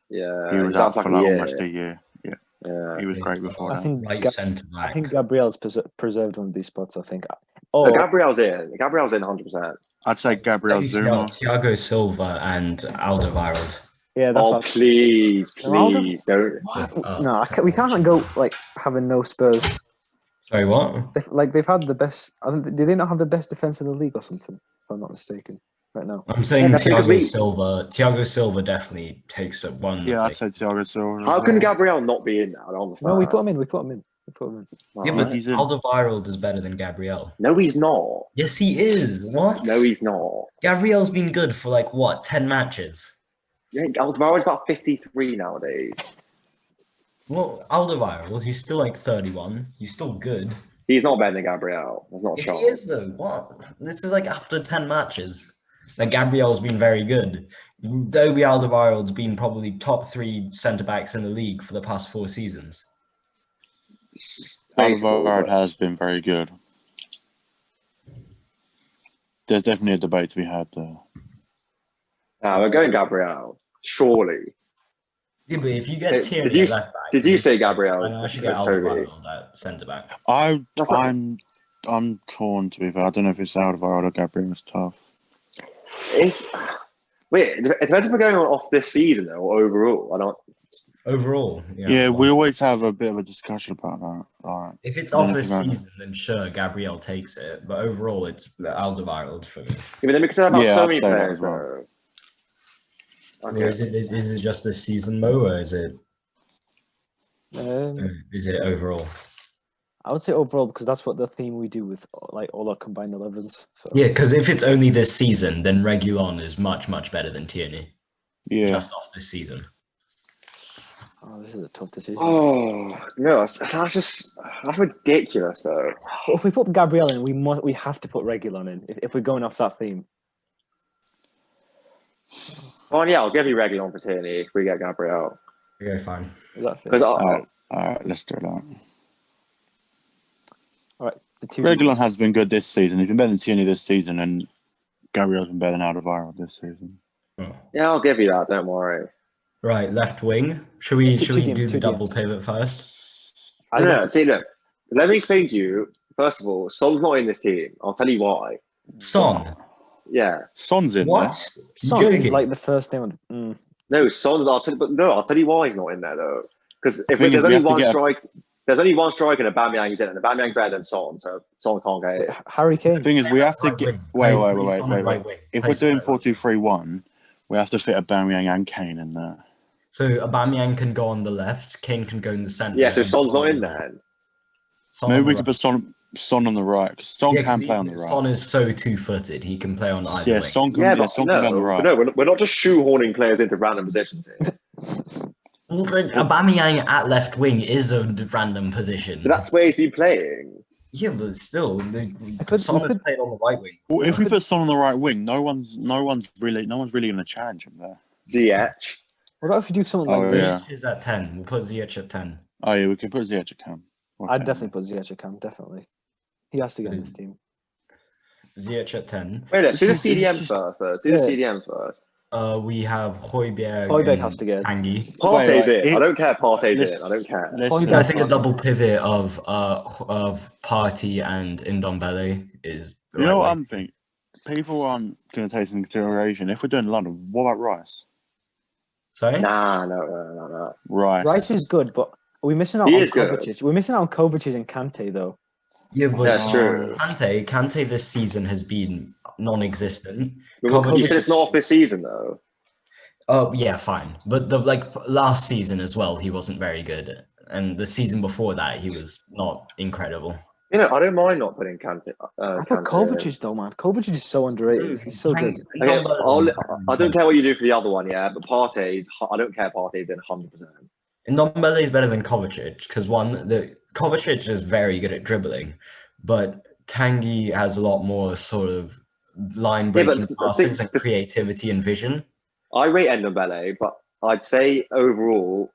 Yeah, He was he's out for like a year. almost a year. Yeah, Yeah. he was great before I that. think right Ga- centre I back. think Gabriel's preserved one of these spots. I think. Oh, Oh, Gabriel's in. Gabriel's in 100%. I'd say Gabriel Zuma. Thiago Silva and Alderweireld. yeah, that's Oh, what. please, No, Aldo- please don't. What? No, we can't go like having no Spurs. Sorry, what? They've had the best. I think, do they not have the best defense in the league or something? If I'm not mistaken, right now. I'm saying that's because Thiago Silva. Thiago Silva definitely takes up one. Yeah, I'd place. say Thiago Silva. How as can well. Gabriel not be in now? I don't understand. No, we put him in. We put him in. Yeah, Alright. but he's in. Alderweireld is better than Gabriel. No, he's not. Yes, he is. What? No, he's not. Gabriel's been good for like what, 10 matches? Yeah, Alderweireld's about 53 nowadays. Well, Alderweireld, he's still like 31. He's still good. He's not better than Gabriel. That's not a Yes, shot. he is though. What? This is like after 10 matches. Like Gabriel's been very good. Dobie Alderweireld's been probably top 3 centre backs in the league for the past 4 seasons. Alderweireld has been very good. There's definitely a debate to be had there. We're going Gabriel. Surely. Yeah, but if you get Tierney Did you- at left back, Did you say Gabriel? I know I should get Toby? Alderweireld at centre back. That's not- I'm torn to be fair. I don't know if it's Alderweireld or Gabriel. It's tough. Wait, it depends if we're going off this season though, or overall. I don't. Overall, Yeah, we always have a bit of a discussion about that. All right. If it's I don't off know this if you know. season, then sure, Gabriel takes it. But overall, it's Alderweireld for me. Yeah, but then we can say about Yeah, so I'd many say that players as well. though. Or Okay. is it just this season, Mo, or is it Um, overall? I would say overall because that's what the theme we do with like all our combined 11s. So. Yeah, because if it's only this season, then Reguilon is much, much better than Tierney. Yeah. Just off this season. Oh, this is a tough decision. Oh no, that's ridiculous though. But if we put Gabriel in, we have to put Reguilon in if we're going off that theme. Oh yeah, I'll give you Reguilon for Tierney if we get Gabriel. Okay, fine. Is that fair? Because All right, let's do that. All right, the two. Reguilon has been good this season. He's been better than Tierney this season, and Gabriel's been better than Alderweireld this season. Oh. yeah, I'll give you that. Don't worry. Right, left wing. Should we Two teams, do two the double teams. pivot first? I No, don't- no, see, look. Let me explain to you. First of all, Son's not in this team. I'll tell you why. Son. Yeah, Son's in What? Son is Joking. like the first name. no, Son's. I'll tell you why he's not in there though. Because if Thing is, there's we only have to one get a- strike, there's only one striker and Aubameyang is in, and Aubameyang's better than Son, so Son can't get it. Harry Kane. The thing is, we have to Right get. wing. Wait. Son on right wing. If Play we're doing Son. 4-2-3-1, we have to fit Aubameyang and Kane in there. So Aubameyang can go on the left, Kane can go in the centre. Yeah, so and Son's not in on the there. Son Maybe on we the could right. put Son on the right, because Son Yeah, can 'cause play on the right. Son is so two-footed, he can play on either Yeah, wing. Son can, Yeah, but Son can play on the right. no, we're not just shoehorning players into random positions here. Well, then Aubameyang at left wing is a random position. But that's where he's been playing. Yeah, but still, could- Son we has could- played on the right wing. Well, if we put Son on the right wing, no one's really going to challenge him there. Ziyech. What about if we do something Oh, like this? yeah. Ziyech is at 10. We'll put Ziyech at 10. Oh yeah, we can put Ziyech at cam. I'd definitely put Ziyech at Cam, definitely. He has to get in this team. Ziyech at 10. Wait, let's do the This is- CDMs first, though. Let's do the CDMs first. We have Højbjerg Højbjerg has and to get in. Tanguy. Partey's Wait, in. I don't care. Partey's let's- in. I don't care. Listen, I think a double pivot of Partey and Ndombele is. the you right know what way. I'm thinking? People aren't going to take into consideration. If we're doing London, what about Rice? Sorry. Nah, no. Rice. Rice is good, but are we missing out He on is good. Kovacic? We're missing out on Kovacic and Kante, though. Yeah, but That's true. Kante this season has been non-existent. You Kovacic- said it's not off this season, though. Oh yeah, fine. But the last season as well, he wasn't very good, and the season before that, he was not incredible. You know, I don't mind not putting Kante. I put Kovacic, though, man. Kovacic is so underrated. He's so good. Okay, I don't care what you do for the other one, yeah, but Partey's. I don't care. Partey's in 100%. Ndombele is better than Kovacic because Kovacic is very good at dribbling, but Tanguy has a lot more sort of line-breaking passes and creativity and vision. I rate Ndombele, but I'd say overall,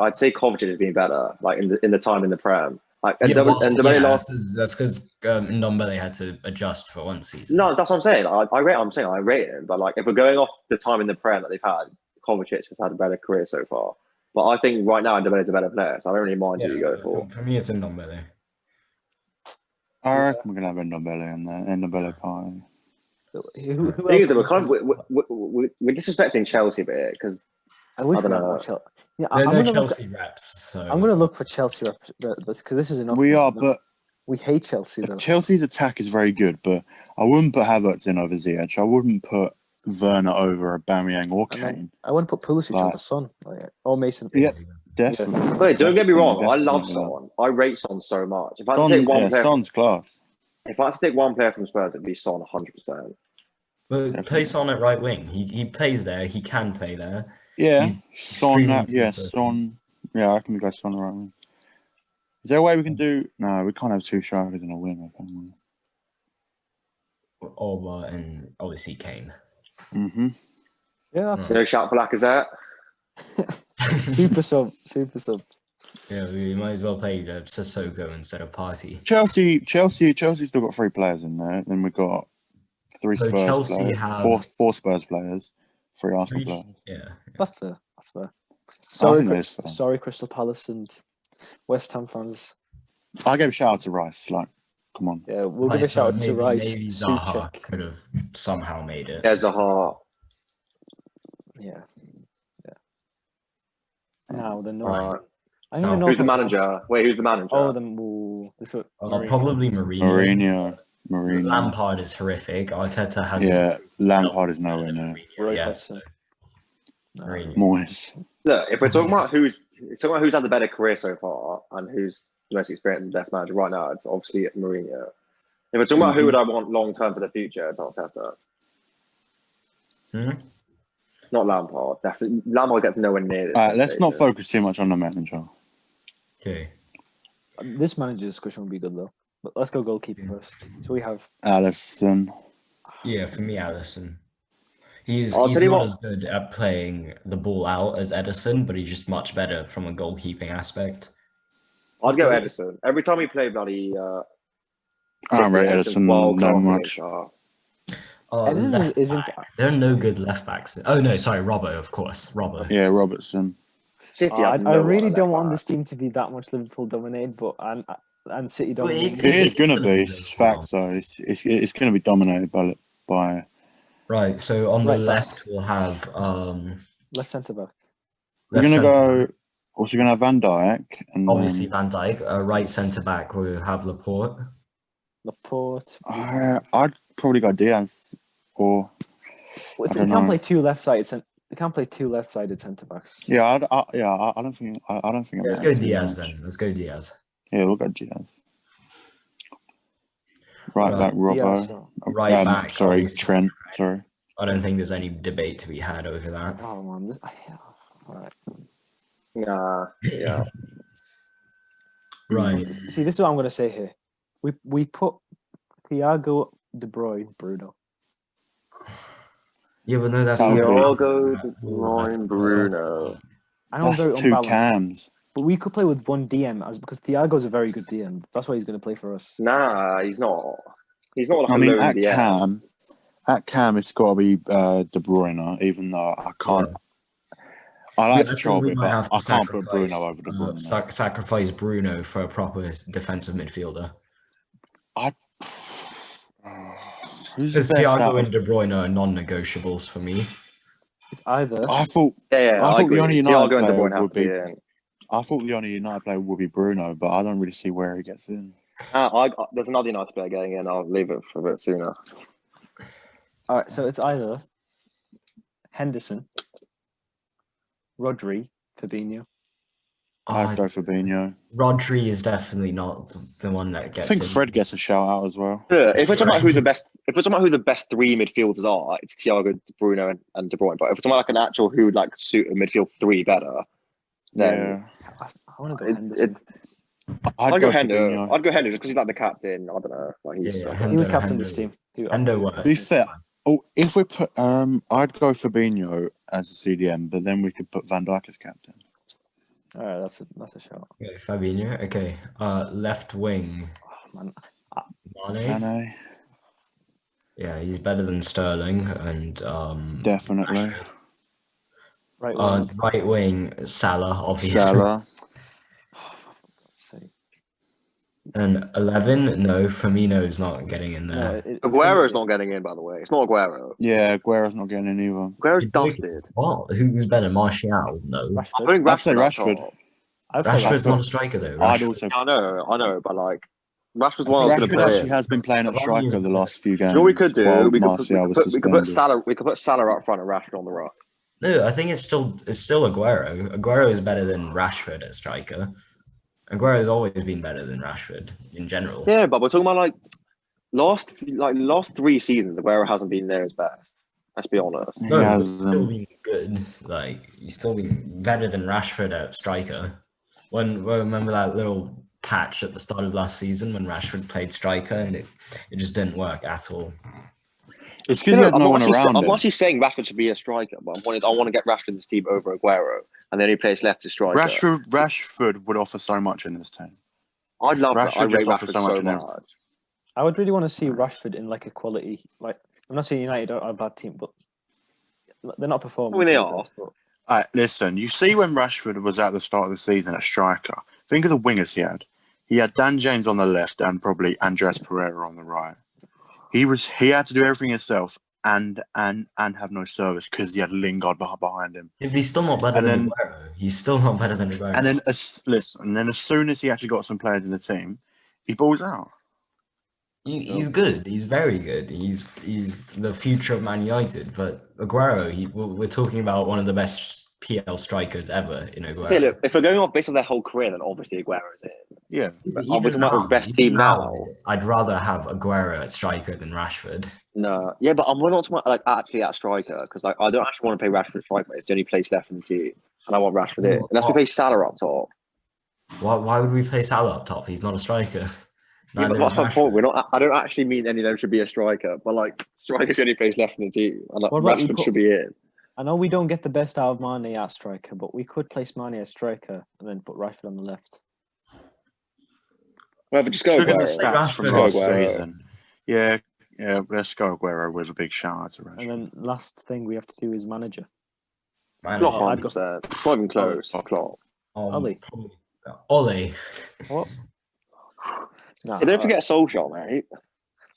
I'd say Kovacic has been better, like in the time in the Prem. Like Ndombele last. That's because Ndombele had to adjust for one season. No, that's what I'm saying. I rate him, but like if we're going off the time in the Prem that they've had, Kovacic has had a better career so far. But I think right now Ndombele's a better player, so I don't really mind who you go for. For me, it's Ndombele. I reckon we're going to have Ndombele in there. Ndombele pie. Who The thing is that else? we're disrespecting Chelsea a bit because I wish I don't we had know. more Chelsea. Yeah, There are I'm no gonna look. Chelsea reps, so I'm going to look for Chelsea because this is enough. We are, but we hate Chelsea though. Chelsea's attack is very good, but I wouldn't put Havertz in over Ziyech. I wouldn't put Werner over Aubameyang or Kane. I wouldn't put Pulisic But- over Son or Mason. Yeah. Definitely. Wait, don't get me wrong. I love Definitely. Son. I rate Son so much. If I had to take one player, Son's class. if I had to take one player from Spurs, it'd be Son 100%. But play Son at right wing. He plays there. He can play there. Yeah, He's Son. extremely Yeah, talented. Son. Yeah, I can go Son right wing. Is there a way we can do? No, we can't have two strikers in a wing. Can Orba and obviously Kane. we? Mm-hmm. Yeah, that's No shout for Lacazette. super sub. Super sub. Yeah, we might as well play Sissoko instead of Partey. Chelsea still got 3 players in there. Then we got 3 So Spurs Chelsea players, have- four Spurs players, 3 Arsenal players. Yeah. That's fair. That's fair. think that is fair. Sorry, Crystal Palace and West Ham fans. I gave a shout out to Rice. Like, come on. Yeah, we'll give Right, a shout out so to Rice. Maybe Zaha Souček. could have somehow made it. There's a heart. Yeah. Now the Right. North. I don't even know Who's the how- manager? Wait, who's the manager? Oh, this one. Probably Mourinho. Mourinho. Lampard is horrific. Arteta has. Yeah, Lampard is nowhere near. Roy Yeah. Hodgson. No. Mourinho. Moyes. Look, if we're talking about who's had the better career so far and who's the most experienced and best manager right now, it's obviously Mourinho. If we're talking about who would I want long term for the future, it's Arteta. Hmm? Not Lampard. Definitely, Lampard gets nowhere near this. Let's not conversation. focus too much on the manager. Okay. This manager discussion will be good though. But let's go goalkeeper first. So we have Alisson. Yeah, for me, Allison. He's I'll tell you not what- as good at playing the ball out as Edison, but he's just much better from a goalkeeping aspect. I'd go Edison. Every time he played bloody. I don't rate Edison that much. Oh, Edison left isn't. back. There are no good left backs. Oh no, sorry, Robbo, of course, Robbo. Yeah, Robertson. City. I have no really one don't left want back. this team to be that much Liverpool dominated, but and City Well, dominated. It is going to be. It's fact, so it's going to be dominated by. Right. So on the Right back. left, we'll have Left centre back. We're left going to centre- go. Also, going to have Van Dijk and obviously Van Dijk. Right centre back, we'll have Laporte. Laporte. I'd probably go Diaz or If I we don't can't know. play two left-sided, we can't play two left-sided centre backs. yeah. I don't think. I don't think. Let's go Diaz then. Let's go Diaz. Yeah, we'll go Diaz. Right back, Diaz, Robbo. Right back. Sorry, obviously. Trent. Sorry. I don't think there's any debate to be had over that. Oh man, all right. Nah. Yeah. Right. See, this is what I'm going to say here. We put Thiago, De Bruyne, Bruno. Yeah, but no, that's Oh, not yeah. Thiago, De Bruyne, Bruno. I know That's very 2 unbalanced. cams. But we could play with one DM because Thiago's a very good DM. That's why he's going to play for us. Nah, he's not. He's not like I a mean, lone at DM. Cam, it's got to be De Bruyne, even though I can't. I like I to think we Chovy, might but have to I can't put sacrifice, Bruno over De Bruyne. sacrifice Bruno for a proper defensive midfielder. Who's the Because best out Thiago of? and De Bruyne are non-negotiables for me. It's either. I thought Yeah, I I thought agree. the only United Thiago and De player Bruyne have would to be be. in. I thought the only United player would be Bruno, but I don't really see where he gets in. There's another United player getting in. I'll leave it for a bit sooner. All right, so it's either Henderson, Rodri, Fabinho. I'd go Fabinho. Rodri is definitely not the one that I gets think in. Fred gets a shout out as well. Yeah, if we're talking about who the best three midfielders are, it's Thiago, De Bruyne, and De Bruyne. But if we're talking about like an actual who would like suit a midfield three better, then I want to go Henderson. I'd go Hendo. Fabinho. I'd go Hendo just because he's like the captain. I don't know. Like he's Yeah, He would Hendo- captain Hendo- this team. Hendo works. To be fair, if we put, I'd go Fabinho as a CDM, but then we could put Van Dijk as captain. All right, that's a shout. Okay, Fabinho. Okay. Left wing. Oh, man. Mane. Mane, Yeah, he's better than Sterling and definitely. Right wing. right wing Salah, obviously. Salah, Oh, for God's sake. And 11, no, Firmino's not getting in No, there. Aguero's not getting in, by the way. It's not Aguero. yeah, Aguero's not getting in either. Aguero's dusted. What? Who's better, Martial? No. I Rashford. think I'd say Rashford. Rashford. I'd play Rashford's Rashford. not a striker though. I'd Rashford. also. I know, but like Rashford's one I was going to Rashford put actually in. has been playing at striker the last few games. You know what we could do? While We could Martial was put suspended. Salah. We could put Salah up front and Rashford on the right. No, I think it's still Aguero. Aguero is better than Rashford at striker. Aguero has always been better than Rashford in general. Yeah, but we're talking about like last 3 seasons. Aguero hasn't been there his best. Let's be honest. No, Yeah, but he's still been good. Like he's still been better than Rashford at striker. Remember that little patch at the start of last season when Rashford played striker and it just didn't work at all. It's because he had no one around I'm him. not actually saying Rashford should be a striker, but I want to get Rashford in this team over Aguero, and then he plays left as striker. Rashford would offer so much in this team. I love that. I Rashford rate just offers Rashford so much so in him. much. I would really want to see Rashford in like a quality. Like I'm not saying United are a bad team, but they're not performing. I mean, they to the are. best, but- All right, listen. You see when Rashford was at the start of the season at striker. Think of the wingers he had. He had Dan James on the left and probably Andres Pereira on the right. He had to do everything himself and have no service because he had Lingard behind him. If he's still not better than Aguero, he's still not better than Aguero. And then as soon as he actually got some players in the team, he balls out. He's good. He's very good. He's the future of Man United. But Aguero, we're talking about one of the best PL strikers ever in Aguero. Yeah, look, if we're going off based on their whole career, then obviously Aguero's in. Yeah. But I'm talking about the best team now. I'd rather have Aguero at striker than Rashford. No, yeah, but we're not talking about like actually at striker because like I don't actually want to play Rashford striker. It's the only place left in the team, and I want Rashford in. Unless we play Salah up top. Why would we play Salah up top? He's not a striker. Yeah, but that's my point. I don't actually mean any of them should be a striker, but like striker's the only place left in the team, and like, Rashford should be in. I know we don't get the best out of Mane at striker, but we could place Mane as striker and then put Rashford on the left. Well, but just go Look at the Aguero. stats from Go last Aguero. season. Yeah, let's go Aguero with a big shout out to Rashford. And then last thing we have to do is manager. Not I'd go- 100%. It's not even close. Klopp. Ole. Ole. What? Nah, Hey, don't forget Solskjaer, mate.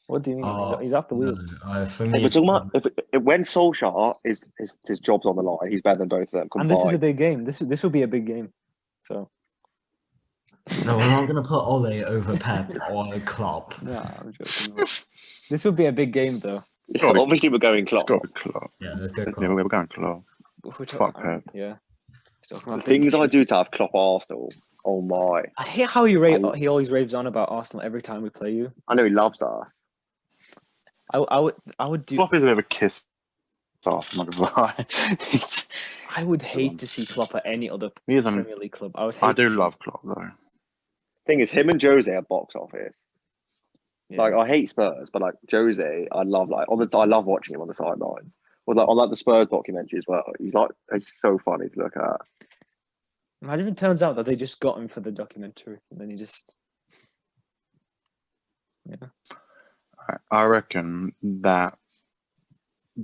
What do you mean? He's off the wheel. For If me, we're talking about when Solskjaer is his job's on the line, he's better than both of them And combined. this is a big game. This would be a big game. So no, we're not going to put Ole over Pep or Klopp. nah, I'm joking. This would be a big game though. Yeah, obviously, we're going It's Klopp. got to be Klopp. Yeah, let's go Yeah, Klopp. we're going Klopp. If we're Fuck talking- Pep. Yeah. Talking The about big things I games. do to have Klopp Arsenal. Oh my! I hate how he always raves on about Arsenal every time we play you. I know he loves us. I would do. Klopp is a bit of a kiss off, I'm not gonna lie. I would hate to see Klopp at any other He is Premier League club. I I do love Klopp though. Thing is, him and Jose are box office. Yeah. Like I hate Spurs, but like Jose, I love I love watching him on the sidelines. Or like on like the Spurs documentary as well. He's so funny to look at. Imagine if it turns out that they just got him for the documentary, and then he just. Yeah. I reckon that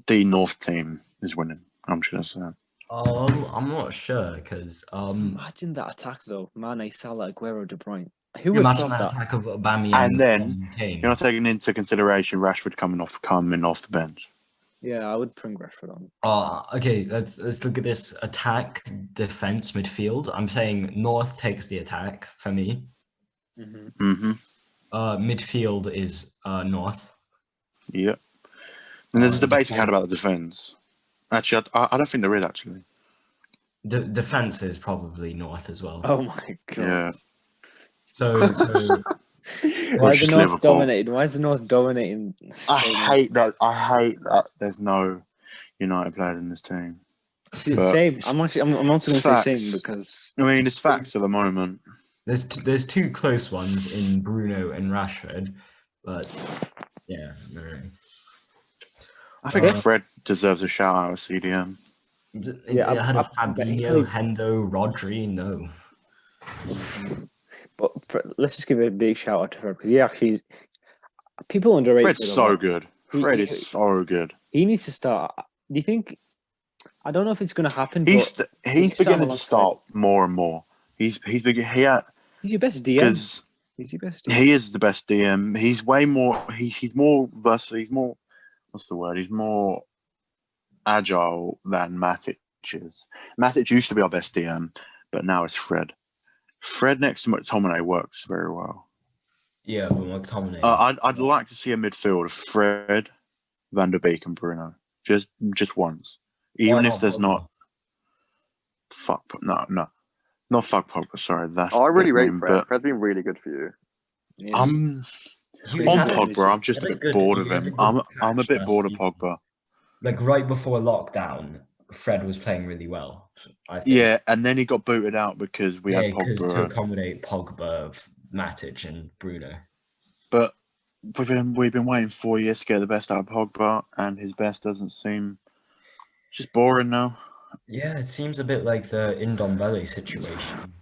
the North team is winning. I'm just gonna say. I'm not sure because Imagine that attack though: Mane, Salah, Aguero, De Bruyne. Who you would imagine stop that that? attack of Aubameyang And then Kane. you're not taking into consideration Rashford coming off the bench. Yeah, I would bring Rashford on. Okay, let's look at this attack, defense, midfield. I'm saying North takes the attack for me. Mm-hmm. Midfield is North. Yep. And there's a debate we defense- had about the defence. Actually, I don't think there is actually. Defense is probably North as well. Oh my god! Yeah. So Why is the just North Liverpool. dominating? Why is the North dominating? I so much? hate that. I hate that. There's no United players in this team. See, But same. I'm also going to say facts. same because I mean, it's facts at the moment. there's two close ones in Bruno and Rashford, but yeah, no. I think Fred deserves a shout out at CDM. Yeah, Ahead of I Fabinho, Hendo, Rodri, no. But let's just give a big shout out to Fred because he actually people underrate. Fred's Fred a so lot. good. Fred is so good. He needs to start. Do you think? I don't know if it's going to happen. He's but he's should have beginning to alongside- start more and more. He's He's your best DM. because He's your best DM. he is the best DM. He's way more. He's more versatile. He's more. What's the word? He's more agile than Matic is. Matic used to be our best DM, but now it's Fred. Fred next to McTominay works very well. Yeah, but McTominay. I'd like to see a midfield of Fred, Van der Beek, and Bruno. Just once, even if there's not. Fuck no, not fuck Pogba. Sorry, that's. I really rate name, Fred. but Fred's been really good for you. Yeah. I'm He's on had a- Pogba. I'm just a bit bored of him. I'm a bit bored of Pogba. Like right before lockdown, Fred was playing really well. I think. Yeah, and then he got booted out because we had because to Pogba. accommodate Pogba, Matic, and Bruno. But we've been waiting 4 years to get the best out of Pogba, and his best doesn't seem just boring now. Yeah, it seems a bit like the Ndombele situation,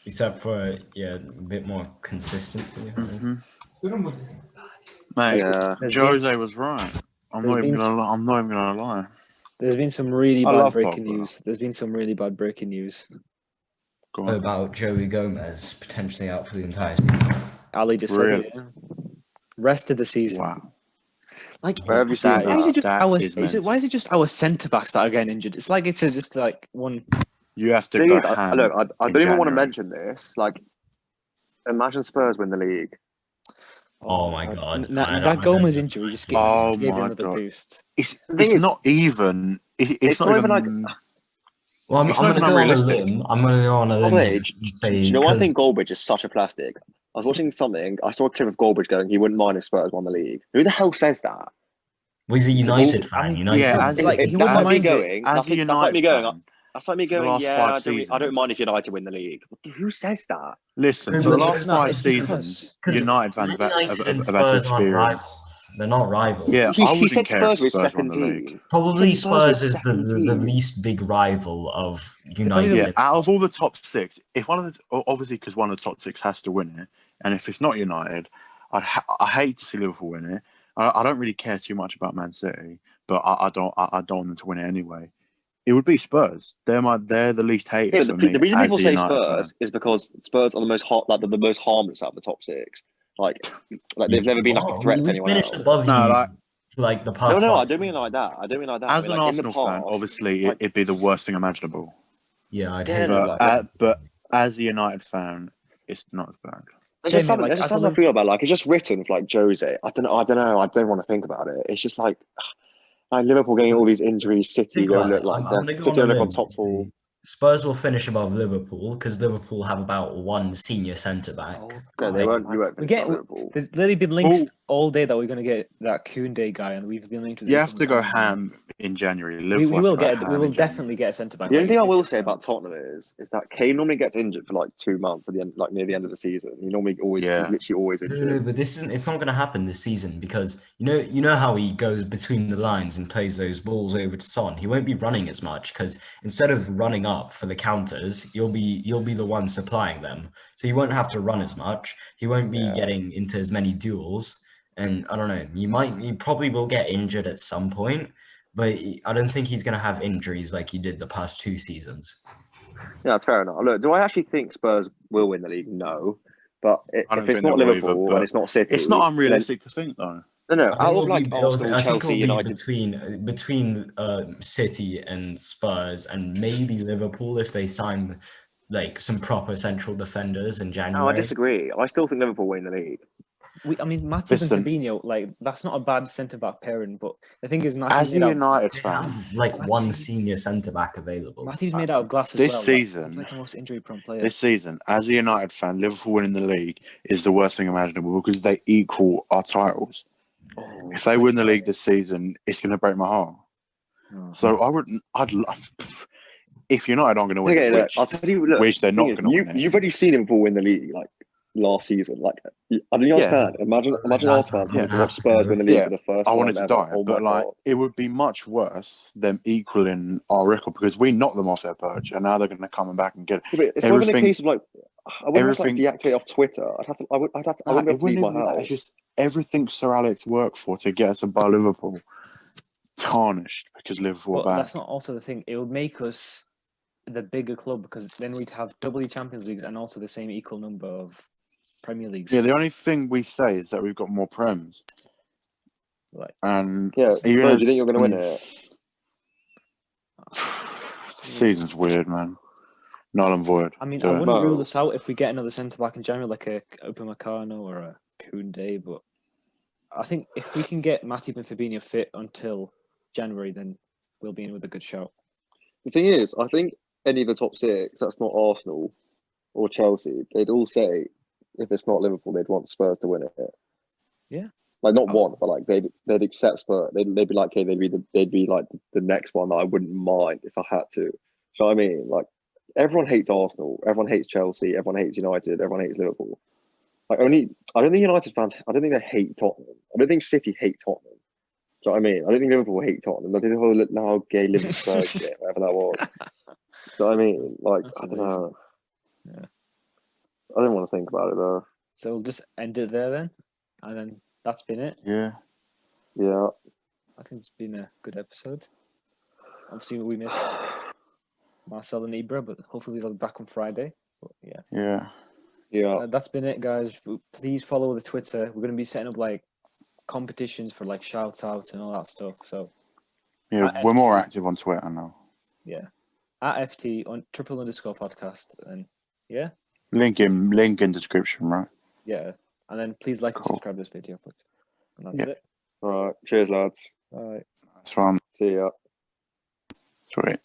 except for a bit more consistency. Mate, Yeah. Jose was right. I'm not even gonna lie. There's been some really I bad love breaking Pogba. news. There's been some really bad breaking news. Go on. About Joey Gomez potentially out for the entire season. Ali just Really? said it. Rest of the season. Wow. Like, Where have you seen That why is that? it just that our? is Why is it just our centre backs that are getting injured? It's like just like one. You have to Thing go is, I hand don't in even want to January. mention this. Like, imagine Spurs win the league. Oh my God. That Gomez injury just gave Oh him my another God. boost. It's thing is- not even. It's not even like. Well, I'm It's going not to even go on a unrealistic. limb. I'm going to go on a limb. Wait, here do and say, you know why I 'cause- think Goldbridge is such a plastic? I was watching something. I saw a clip of Goldbridge going, he wouldn't mind if Spurs won the league. Who the hell says that? well, he's a United fan. I mean, United. yeah, It's like, he that's wouldn't like me mind it. going. As a That's like me United going. fan, That's like me for the going. last Yeah, 5 I don't seasons. mind if United win the league. Who says that? listen, No, for the but last it's 5 it's seasons, because United fans Man have United and had to Spurs aren't rivals. experience. They're not rivals. Yeah, He I wouldn't said care Spurs if were his Spurs won second the league. team. Probably He said Spurs were Spurs his is the second team. least big rival of probably United. Yeah, out of all the top 6, if one of the obviously because one of the top 6 has to win it, and if it's not United, I hate to see Liverpool win it. I don't really care too much about Man City, but I don't want them to win it anyway. It would be Spurs. They're the least Yeah, hated for the me. reason as people a say United Spurs is because Spurs are the most the most harmless out of the top 6. Like they've never been like a threat to anyone finished else. above No, you like- like the past. No, I five don't mean like seasons. that. I don't mean like that. As I mean, an like, in the Arsenal fan, past, obviously like- it'd be the worst thing imaginable. Yeah, I'd Yeah, hate no, it. But as a United fan, it's not as bad. There's just Jamie, something, like, there's just as a something I Liverpool- feel about like it's just written with like Jose. I don't know. I don't want to think about it. It's just like Liverpool getting all these injuries. City Think don't about look it. like I'm gonna go City on don't a look on limb top and four. say Spurs will finish above Liverpool because Liverpool have about one senior centre back. Oh, No, they won't. You won't. We finish get. above Liverpool. There's literally been links. all day that we're going to get that Koundé guy, and we've been linked to. You have to go ham in January. We Liverpool will have to go get. We ham will in January. definitely get a centre back. The only thing I will Like, say about Tottenham is that Kane normally gets injured for like 2 months at the end, like near the end of the season. He normally always, Yeah. he's literally always No, injured. but this isn't. It's not going to happen this season because you know how he goes between the lines and plays those balls over to Son. He won't be running as much because instead of running up for the counters, you'll be the one supplying them. So he won't have to run as much. He won't be getting into as many duels. And I don't know. He probably will get injured at some point, but I don't think he's going to have injuries like he did the past 2 seasons. Yeah, that's fair enough. Look, do I actually think Spurs will win the league? No. But I don't if it's think not they will Liverpool either, but and it's not City, It's not unrealistic to think, though. No, I think out of it'll like be- Arsenal, I think Chelsea, it'll be United. between City and Spurs and maybe Liverpool if they sign like some proper central defenders in No, January. I disagree. I still think Liverpool win the league. I mean, Matip Listen. and Fabinho, like that's not a bad centre back pairing. But the thing is, Matip's As a made out. United They fan, have like Let's one see. senior centre back available. Matip's made out of glass as This well. season- He's like the most injury-prone player. this season, as a United fan, Liverpool winning the league is the worst thing imaginable because they equal our titles. Oh, If they win the league this season, it's going to break my heart. Oh. So I'd love. If United aren't going to win, Okay, it, look, which, I'll tell you. Look, which they're the not thing going to is, win. You've already seen Liverpool win the league like last season. Like, I don't understand. Imagine Arsenal fans having to watch Spurs win the league Yeah, for the first I time wanted to ever. die, Oh but my like God. it would be much worse them equaling our record because we knocked them off their perch, and now they're going to come back and get it. Yeah, but it's not even a everything- case of like I wouldn't have to, like, everything- deactivate off Twitter. I wouldn't be It able to leave wouldn't my even be that. house. It's just everything Sir Alex worked for to get us above Liverpool tarnished because Liverpool But are back. that's not also the thing. It would make us the bigger club because then we'd have double the Champions Leagues and also the same equal number of Premier Leagues. Yeah, the only thing we say is that we've got more Prems. Like, And Yeah, even bro, do as- you think you're going to win it? the season's weird, man. Null and void. I mean, Do I it. wouldn't No. rule this out if we get another centre back in January, like a Upamecano or a Koundé. But I think if we can get Matip and Fabinho fit until January, then we'll be in with a good shout. The thing is, I think any of the top 6 that's not Arsenal or Chelsea, they'd all say if it's not Liverpool, they'd want Spurs to win it. Yeah. Like not Oh. one, but like they'd accept Spurs. They'd be like, okay, they'd be like the next one that I wouldn't mind if I had to. You know what I mean? Like everyone hates Arsenal, everyone hates Chelsea, everyone hates United, everyone hates Liverpool. Like I don't think United fans. I don't think they hate Tottenham. I don't think City hate Tottenham. Do you know what I mean? I don't think Liverpool hate Tottenham. They did the whole now gay Liverpool Spurs shit, whatever that was. Do you know what I mean? Like That's I don't amazing. know. Yeah. I don't want to think about it though. So we'll just end it there then, and then that's been it. Yeah. Yeah. I think it's been a good episode. Obviously, we missed Marcel and Ibra, but hopefully they'll be back on Friday. But yeah. Yeah. Yeah. That's been it, guys. Please follow the Twitter. We're going to be setting up like competitions for like shout outs and all that stuff. So Yeah. At We're more FT. active on Twitter now. yeah, at FT on __ podcast, and yeah, Link in description, right? yeah, and then please like and Cool. subscribe to this video. And that's Yeah. it. All right. Cheers, lads. All right. That's one. See ya. Sweet.